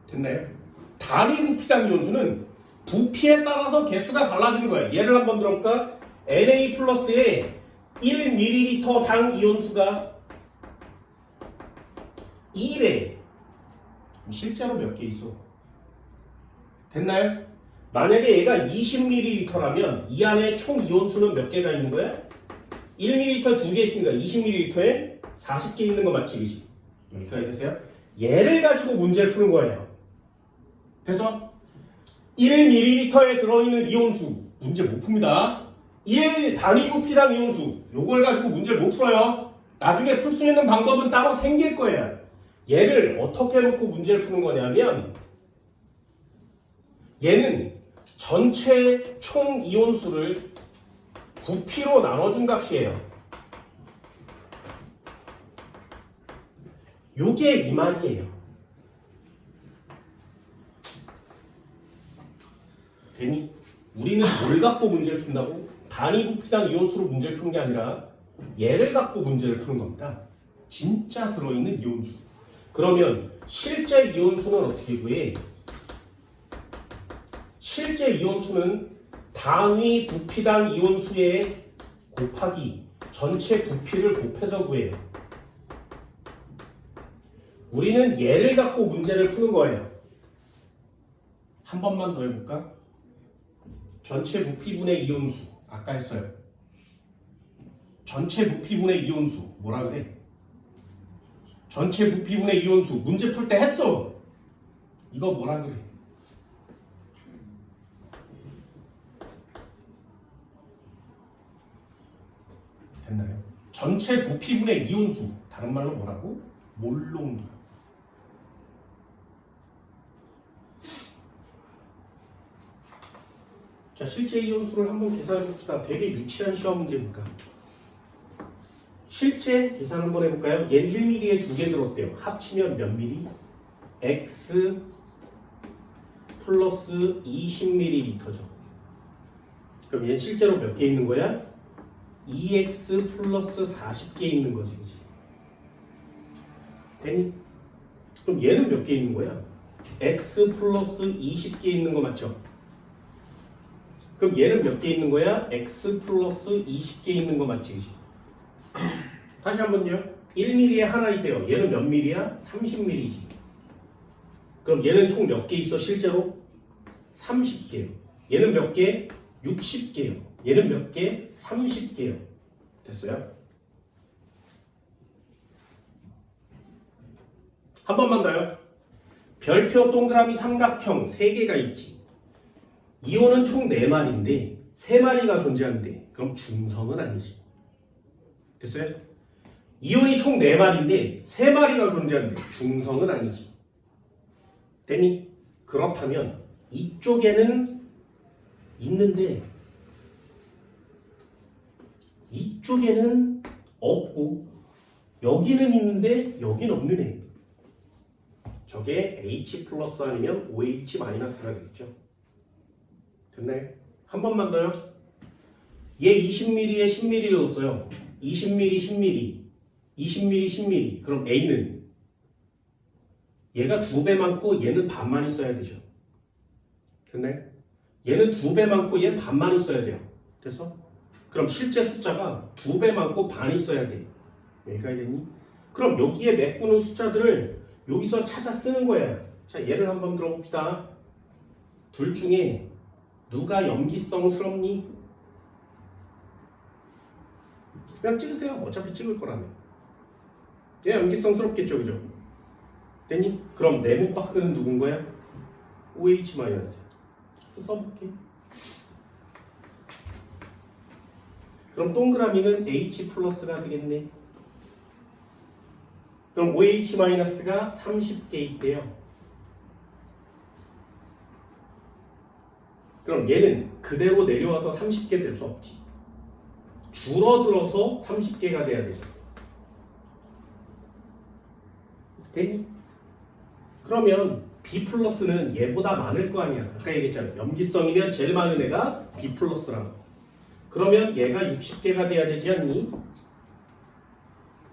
됐나요? 단위 부피당 이온수는 부피에 따라서 개수가 달라지는 거예요. 예를 한번 들어볼까? Na 플러스에 1ml 당 이온수가 2래. 실제로 몇 개 있어? 됐나요? 만약에 얘가 20ml라면 이 안에 총 이온수는 몇 개가 있는 거야? 1ml 2개 있으니까 20ml에 40개 있는 거 맞지? 그지? 여기까지 됐어요? 얘를 가지고 문제를 푸는 거예요. 그래서 1ml에 들어있는 이온수 문제 못 풉니다. 1 단위 부피당 이온수 요걸 가지고 문제를 못 풀어요. 나중에 풀 수 있는 방법은 따로 생길 거예요. 얘를 어떻게 놓고 문제를 푸는 거냐면 얘는 전체 총 이온수를 부피로 나눠준 값이에요. 요게 이 말이에요. 괜히 우리는 뭘 갖고 문제를 푼다고? 단위 부피당 이온수로 문제를 푸는 게 아니라 얘를 갖고 문제를 푸는 겁니다. 진짜 들어있는 이온수. 그러면 실제 이온수는 어떻게 구해? 실제 이온수는 단위 부피당 이온수에 곱하기 전체 부피를 곱해서 구해요. 우리는 얘를 갖고 문제를 푸는 거예요. 한 번만 더 해볼까? 전체 부피분의 이온수 아까 했어요. 전체 부피분의 이온수 뭐라 그래? 전체 부피분의 이온수 문제 풀 때 했어. 이거 뭐라 그래? 됐나요? 전체 부피분의 이온수 다른 말로 뭐라고? 몰롱도. 자, 실제 이온수를 한번 계산해 봅시다. 되게 유치한 시험 문제니까. 실제 계산 한번 해볼까요? 얘는 1mm에 2개 들었대요. 합치면 몇 mm? X 플러스 20ml죠. 그럼 얘는 실제로 몇 개 있는 거야? 2X 플러스 40개 있는 거지. 그치? 되니? 그럼 얘는 몇 개 있는 거야? X 플러스 20개 있는 거 맞죠? 그럼 얘는 몇 개 있는 거야? X 플러스 20개 있는 거 맞지? 그치? 다시 한번요. 1mm에 하나 있대요. 얘는 몇 mm야? 30mm지. 그럼 얘는 총 몇 개 있어 실제로? 30개요. 얘는 몇 개? 60개요. 얘는 몇 개? 30개요. 됐어요? 한 번만 더요. 별표, 동그라미, 삼각형 3개가 있지. 이온은 총 4마리인데 3마리가 존재하는데 그럼 중성은 아니지. 됐어요? 이온이 총 4마리인데 3마리가 존재하는데 중성은 아니지. 됐니? 그렇다면 이쪽에는 있는데 이쪽에는 없고 여기는 있는데 여긴 없는 애. 저게 H 플러스 아니면 OH 마이너스가 되겠죠. 됐나요? 한 번만 더요. 얘 20mm에 10mm를 넣었어요. 20mm, 10mm, 20mm, 10mm. 그럼 A는 얘가 2배 많고 얘는 반만 있어야 되죠. 됐나요? 얘는 2배 많고 얘 반만 있어야 돼요. 됐어? 그럼 실제 숫자가 2배 많고 반 있어야 돼. 여기까지 됐니? 그럼 여기에 메꾸는 숫자들을 여기서 찾아 쓰는 거야. 자, 예를 한번 들어봅시다. 둘 중에 누가 염기성스럽니? 그냥 찍으세요. 어차피 찍을 거라면. 얘 연기성스럽겠죠, 그죠? 됐니? 그럼 네모 박스는 누군 거야? OH 마이너스. 써볼게. 그럼 동그라미는 H 플러스가 되겠네. 그럼 OH 마이너스가 30개 있대요. 그럼 얘는 그대로 내려와서 30개 될 수 없지. 줄어들어서 30개가 돼야 되죠. 됐니? 그러면 B 플러스는 얘보다 많을 거 아니야. 아까 얘기했잖아. 염기성이면 제일 많은 애가 B 플러스라고. 그러면 얘가 60개가 돼야 되지 않니?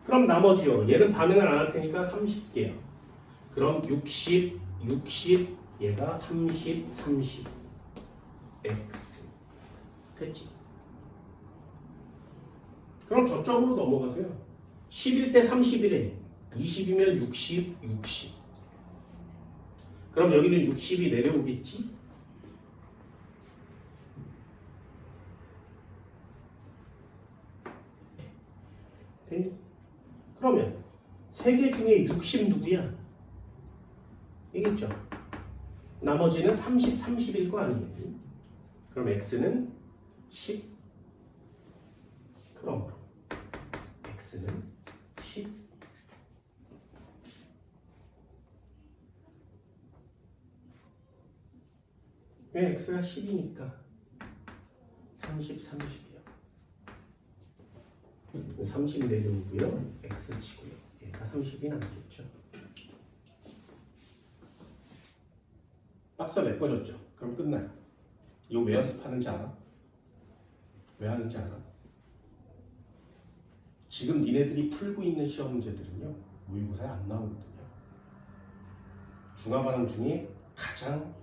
그럼 나머지요. 얘는 반응을 안 할 테니까 30개야. 그럼 60, 60, 얘가 30, 30. X. 됐지? 그럼 저쪽으로 넘어가세요. 11대 31에 20이면 60, 60. 그럼 여기는 60이 내려오겠지? 됐니? 그러면 3개 중에 60 누구야? 이겠죠? 나머지는 30, 30일 거 아니겠니? 그럼 X는 10. 그럼 X는 10. 왜 X가 10이니까 30, 30이요. 30 내려오고요. X 치고요. 얘가 30이 남겠죠. 박스가 메꿔졌죠. 그럼 끝나요. 이거 왜 연습하는지 알아? 왜 하는지 알아? 지금 니네들이 풀고 있는 시험 문제들은요, 모의고사에 안 나오거든요. 중화반응 중에 가장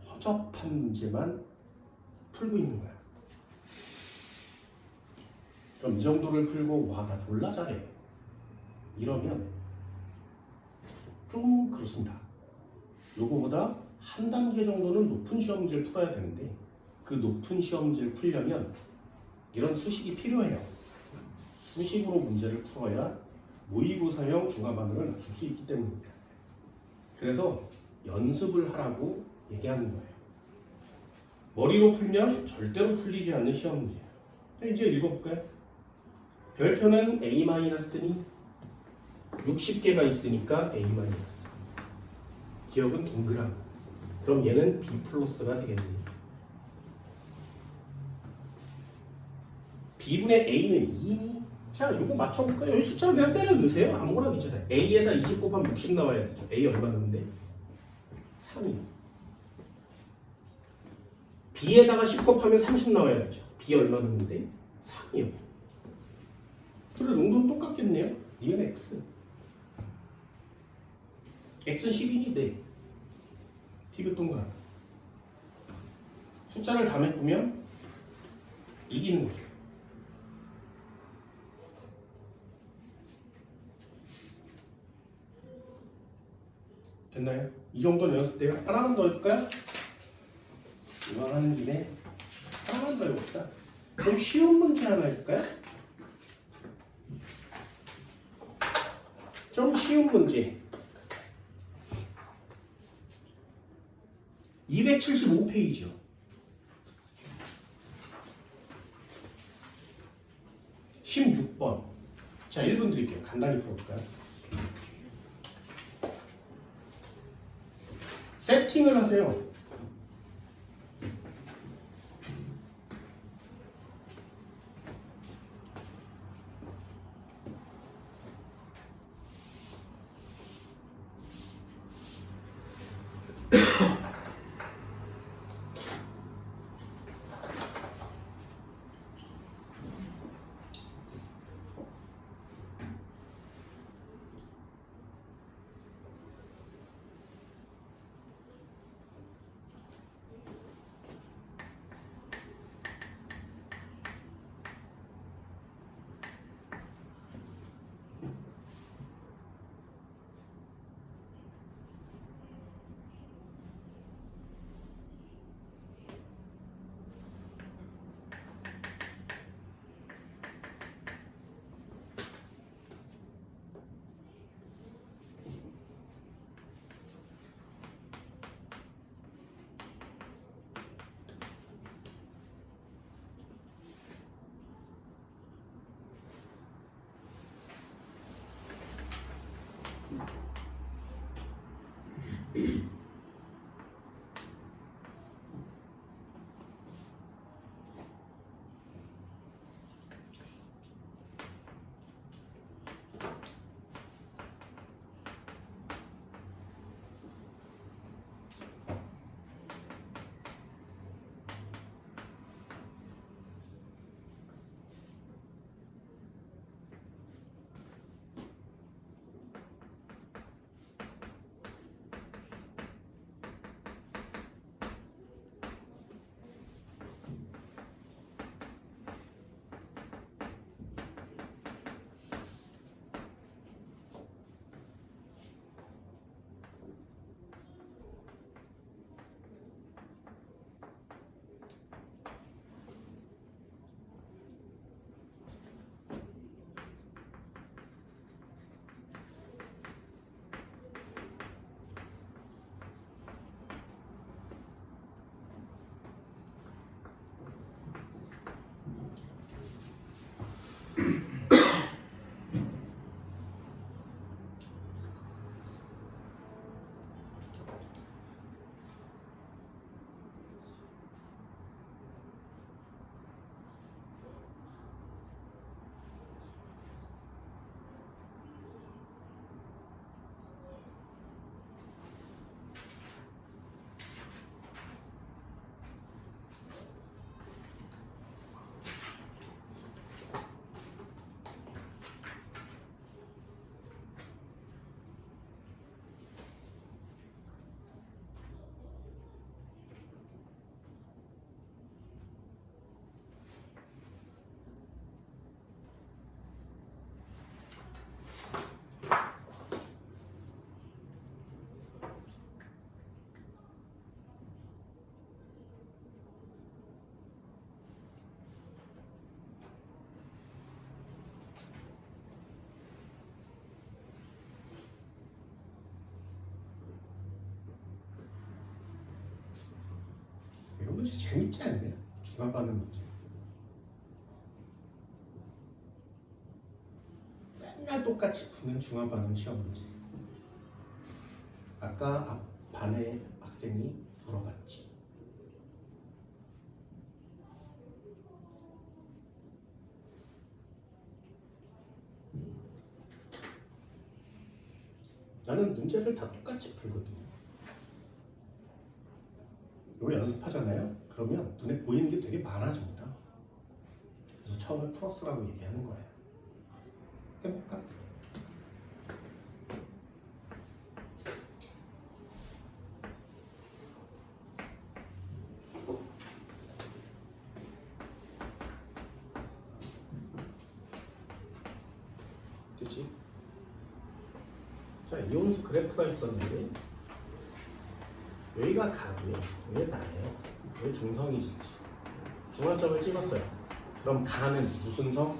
허접한 문제만 풀고 있는 거야. 그럼 이 정도를 풀고 와, 나 졸라 잘해. 이러면 좀 그렇습니다. 요거보다 한 단계 정도는 높은 시험 문제를 풀어야 되는데 그 높은 시험 문제를 풀려면 이런 수식이 필요해요. 수식으로 문제를 풀어야 모의고사형 중화반응을 맞출 수 있기 때문입니다. 그래서 연습을 하라고 얘기하는 거예요. 머리로 풀면 절대로 풀리지 않는 시험 문제예요. 이제 읽어볼까요? 별표는 A-니 60개가 있으니까 A-. 기억은 동그라미. 그럼 얘는 B 플러스가 되겠네요. B분의 A는 2니? 자, 이거 맞춰볼까요? 여기 숫자를 그냥 때려 넣으세요. 아무거나 괜찮아요. A에다 20 곱하면 60 나와야 되죠. A 얼마 넣는데? 3이요. B에다가 10 곱하면 30 나와야 되죠. B 얼마 넣는데? 3이요. 그래, 농도는 똑같겠네요. 이건 X. X는 10이니 네. 디귿 동그라미. 숫자를 다 메꾸면 이기는 거죠. 됐나요? 이 정도는 연습돼요. 하나만 더 해볼까요? 이왕 하는 김에 하나만 더 해볼까? 좀 쉬운 문제 하나 해볼까요? 좀 쉬운 문제. 275페이지요. 16번. 자, 1분 드릴게요. 간단히 풀어볼까요? 세팅을 하세요. 이런 문제 재밌지 않나요? 중간 받는 문제. 맨날 똑같이 푸는 중간 반응 시험 문제. 아까 앞 반의 학생이 물어봤지. 나는 문제를 다 똑같이 풀거든요. 이거 연습하잖아요? 그러면 눈에 보이는 게 되게 많아집니다. 그래서 처음에 플러스라고 얘기하는 거예요. 해볼까? 그치? 자, 이온수 그래프가 있었는데 여기가 각이에요. 여기 나예요. 여기 중성이지. 중앙점을 찍었어요. 그럼 가는 무슨 성?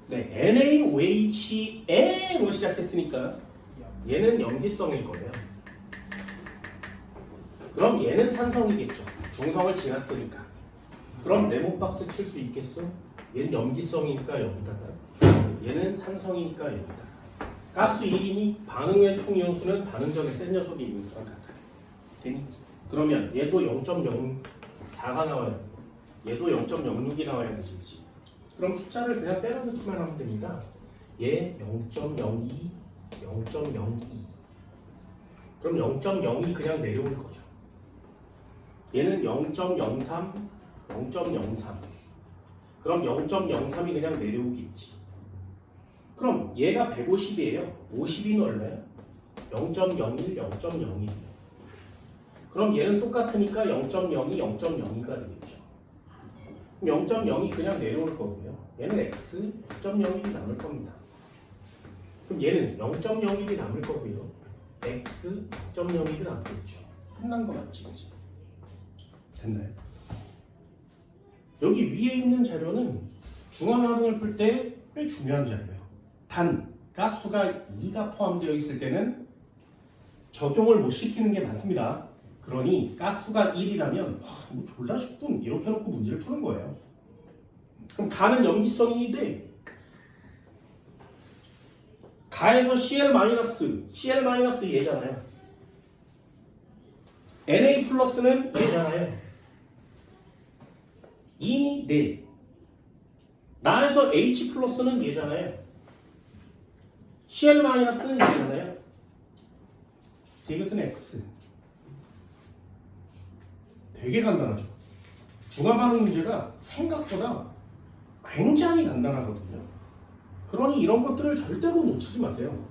네, NaOH로 시작했으니까 얘는 염기성일 거예요. 그럼 얘는 산성이겠죠. 중성을 지났으니까. 그럼 네모박스 칠 수 있겠어? 얘는 염기성이니까 여기다가, 얘는 산성이니까 여기다. 가스 1이니 반응 후의 총 이온수는 반응 전에 센 녀석이 있는 거랑 같아요. 되니? 그러면 얘도 0.04가 나와요. 얘도 0.06이 나와야 되지. 그럼 숫자를 그냥 때려 넣기만 하면 됩니다. 얘 0.02, 0.02. 그럼 0.02 그냥 내려올 거죠. 얘는 0.03, 0.03. 그럼 0.03이 그냥 내려오겠지. 그럼 얘가 150이에요. 50이 얼마야? 0.01, 0.01이에요. 그럼 얘는 똑같으니까 0.02, 0.02가 되겠죠. 그럼 0.02 그냥 내려올 거고요. 얘는 x 0.01이 남을 겁니다. 그럼 얘는 0.01이 남을 거고요. x 0.01이 남겠죠. 끝난 거 맞지? 그치? 됐나요? 여기 위에 있는 자료는 중화 반응을 풀 때 꽤 중요한 자료예요. 단, 가스가 2가 포함되어 있을 때는 적용을 못 시키는 게 많습니다. 그러니 가스가 1이라면 뭐 졸라 10분 이렇게 놓고 문제를 푸는 거예요. 그럼 가는 염기성이 돼. 가에서 CL- 얘잖아요. Na 플러스는 얘잖아요. 2니 네. 나에서 H 플러스는 얘잖아요. CL 마이너스는 얘잖아요. 이것은 X. 되게 간단하죠. 중화반응 문제가 생각보다 굉장히 간단하거든요. 그러니 이런 것들을 절대로 놓치지 마세요.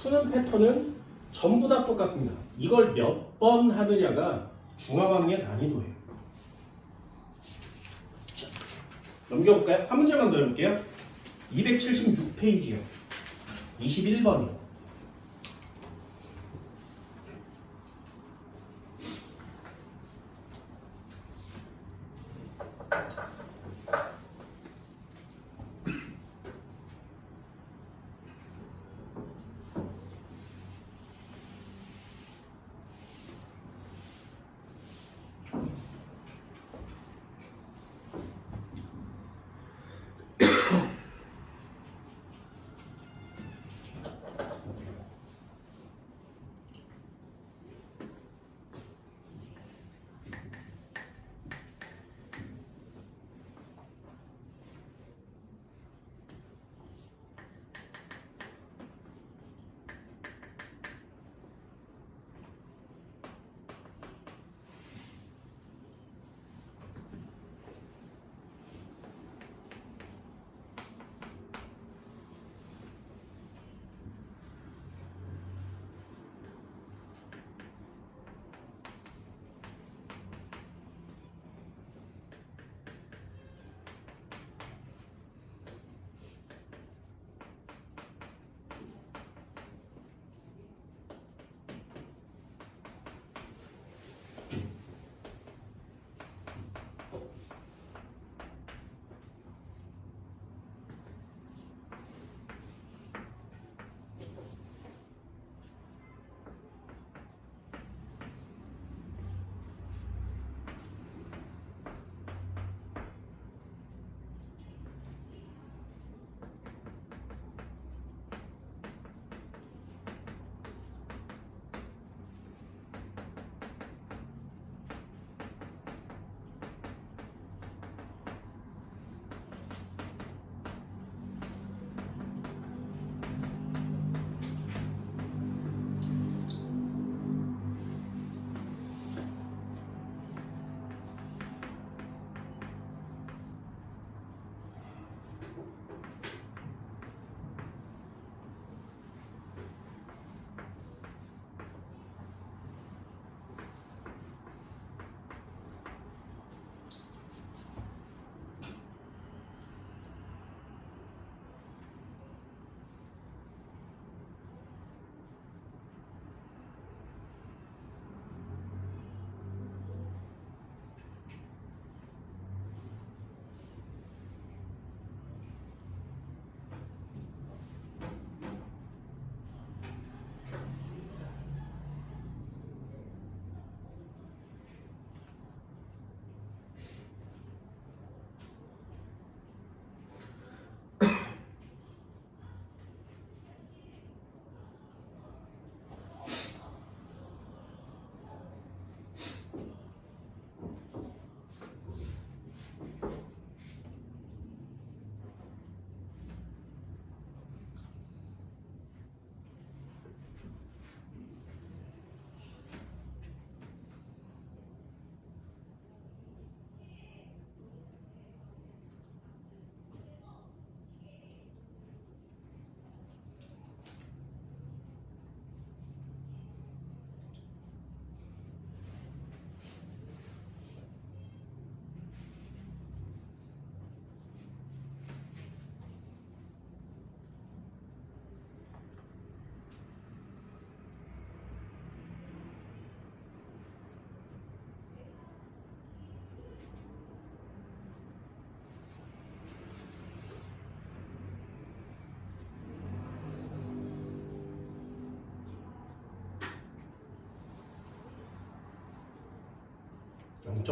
푸는 패턴은 전부 다 똑같습니다. 이걸 몇 번 하느냐가 중화반응의 난이도예요. 자, 넘겨볼까요? 한 문제만 더 해볼게요. 276페이지요. 21번이요.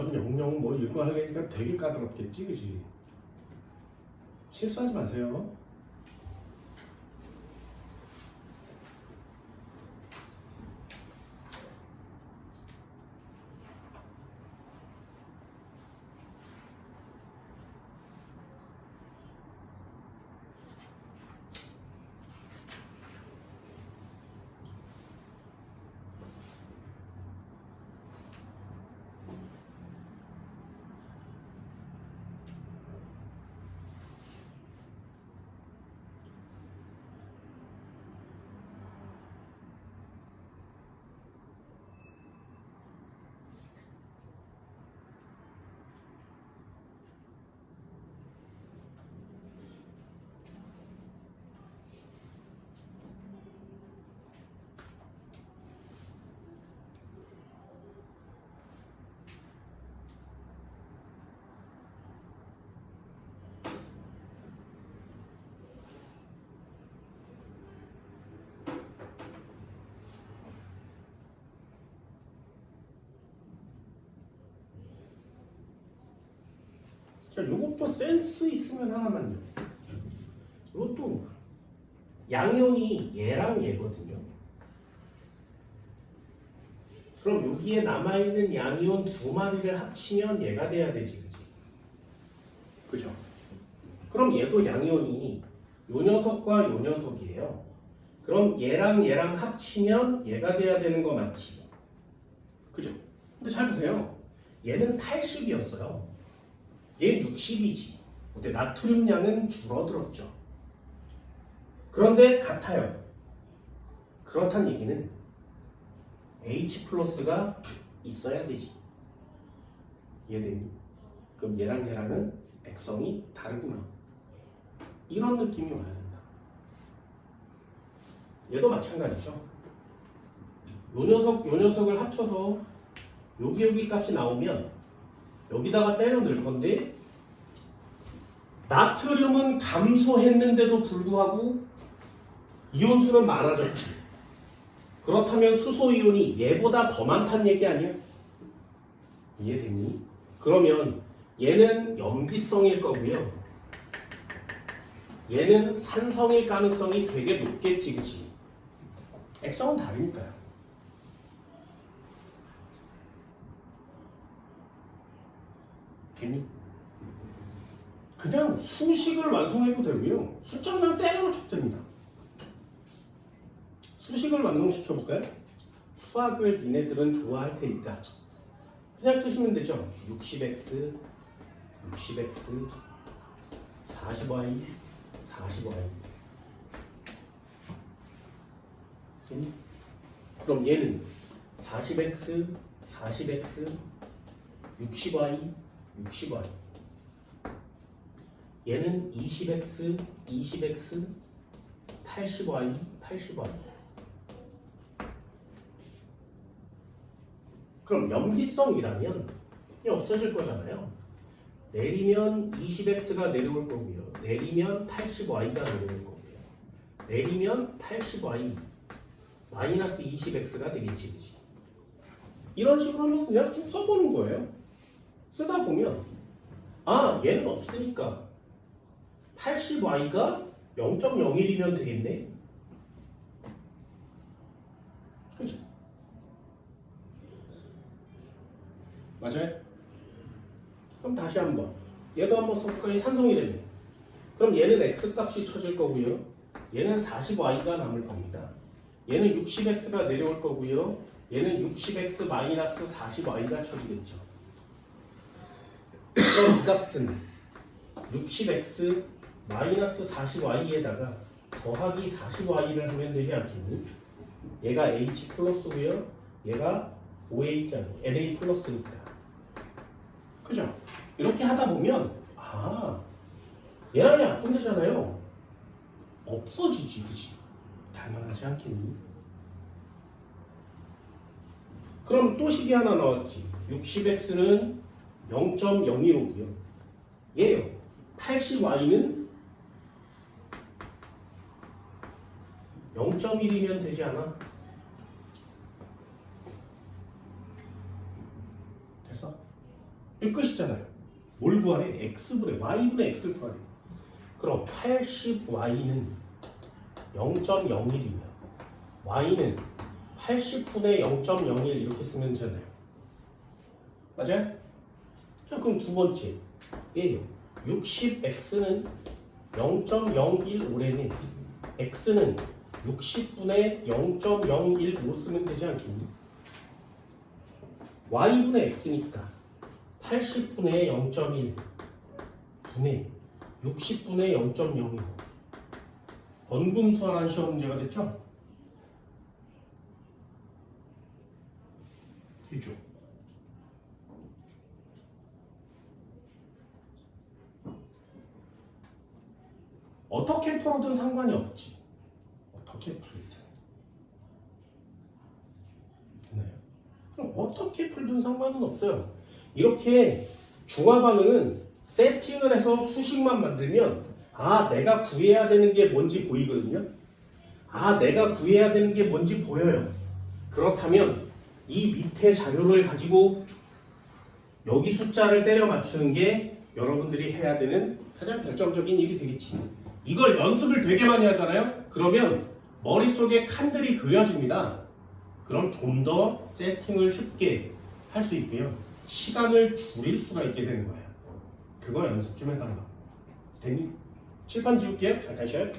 .00 뭐 이거 하려니까 되게 까다롭겠지, 그지? 실수하지 마세요. 자, 요것도 센스 있으면 하나만요. 요것도 양이온이 얘랑 얘거든요. 그럼 여기에 남아있는 양이온 두 마리를 합치면 얘가 돼야 되지, 그지? 그죠? 그럼 얘도 양이온이 요 녀석과 요 녀석이에요. 그럼 얘랑 얘랑 합치면 얘가 돼야 되는 거 맞지? 그죠? 근데 잘 보세요. 얘는 80이었어요. 얘 60이지. 근데 나트륨 양은 줄어들었죠. 그런데 같아요. 그렇단 얘기는 H 플러스가 있어야 되지. 이해되니? 그럼 얘랑 얘랑은 액성이 다르구나. 이런 느낌이 와야 된다. 얘도 마찬가지죠. 요 녀석을 합쳐서 여기 값이 나오면 여기다가 때려 넣을 건데 나트륨은 감소했는데도 불구하고 이온수는 많아졌지. 그렇다면 수소이온이 얘보다 더 많다는 얘기 아니야? 이해됐니? 그러면 얘는 염기성일 거고요. 얘는 산성일 가능성이 되게 높겠지, 그치? 액성은 다르니까요. 됐니? 그냥 수식을 완성해도 되고요. 숫자만 때려 맞춰도 됩니다. 수식을 완성시켜볼까요? 수학을 니네들은 좋아할 테니까 그냥 쓰시면 되죠. 60x, 40y, 40y. 그럼 얘는 40x, 60y, 60y. 얘는 20x, 80y, 80y. 그럼 염기성이라면 이 없어질 거잖아요. 내리면 20x가 내려올 거고요. 내리면 80y가 내려올 거고요. 내리면 80y 마이너스 20x가 되겠지, 그치? 이런 식으로 하면서 그냥 쭉 써보는 거예요. 쓰다 보면 아, 얘는 없으니까 80y가 0.01이면 되겠네. 그죠? 맞아요? 그럼 다시 한번 얘도 한번 써볼까요? 산성이래요. 그럼 얘는 x값이 쳐질 거고요. 얘는 40y가 남을 겁니다. 얘는 60x가 내려올 거고요. 얘는 60x 마이너스 40y가 쳐지겠죠. 그럼 이 값은 60x 마이너스 40y에다가 더하기 40y를 하면 되지 않겠니? 얘가 h 플러스고요. 얘가 OH 아니고 NA 플러스니까. 그죠? 이렇게 하다 보면 아, 얘랑 얘 합동되잖아요. 없어지지, 그지? 당연하지 않겠니? 그럼 또 식이 하나 나왔지. 60x는 0.01호고요. 얘요. 80y는 0.1이면 되지 않아? 됐어? 이 끝이잖아요. 뭘 구하래? x분의 y분의 x를 구하래. 그럼 80y는 0.01이며 y는 80분의 0.01 이렇게 쓰면 되잖아요. 맞아요? 자, 그럼 두 번째 얘요. 60x는 0.015래니 x는 60분의 0.015 쓰면 되지 않겠니? y분의 x니까 80분의 0.1 분의 60분의 0.01 번분수환한 시험 문제가 됐죠? 이죠. 어떻게 풀어도 상관이 없지. 어떻게 풀든. 됐나요? 그럼 어떻게 풀든 상관은 없어요. 이렇게 중화반응은 세팅을 해서 수식만 만들면 아, 내가 구해야 되는 게 뭔지 보이거든요. 아, 내가 구해야 되는 게 뭔지 보여요. 그렇다면 이 밑에 자료를 가지고 여기 숫자를 때려 맞추는 게 여러분들이 해야 되는 가장 결정적인 일이 되겠지. 이걸 연습을 되게 많이 하잖아요. 그러면 머릿속에 칸들이 그려집니다. 그럼 좀 더 세팅을 쉽게 할 수 있고요. 시간을 줄일 수가 있게 되는 거예요. 그거 연습 좀 해달라. 됐니? 칠판 지울게요. 잠깐 쉬어요.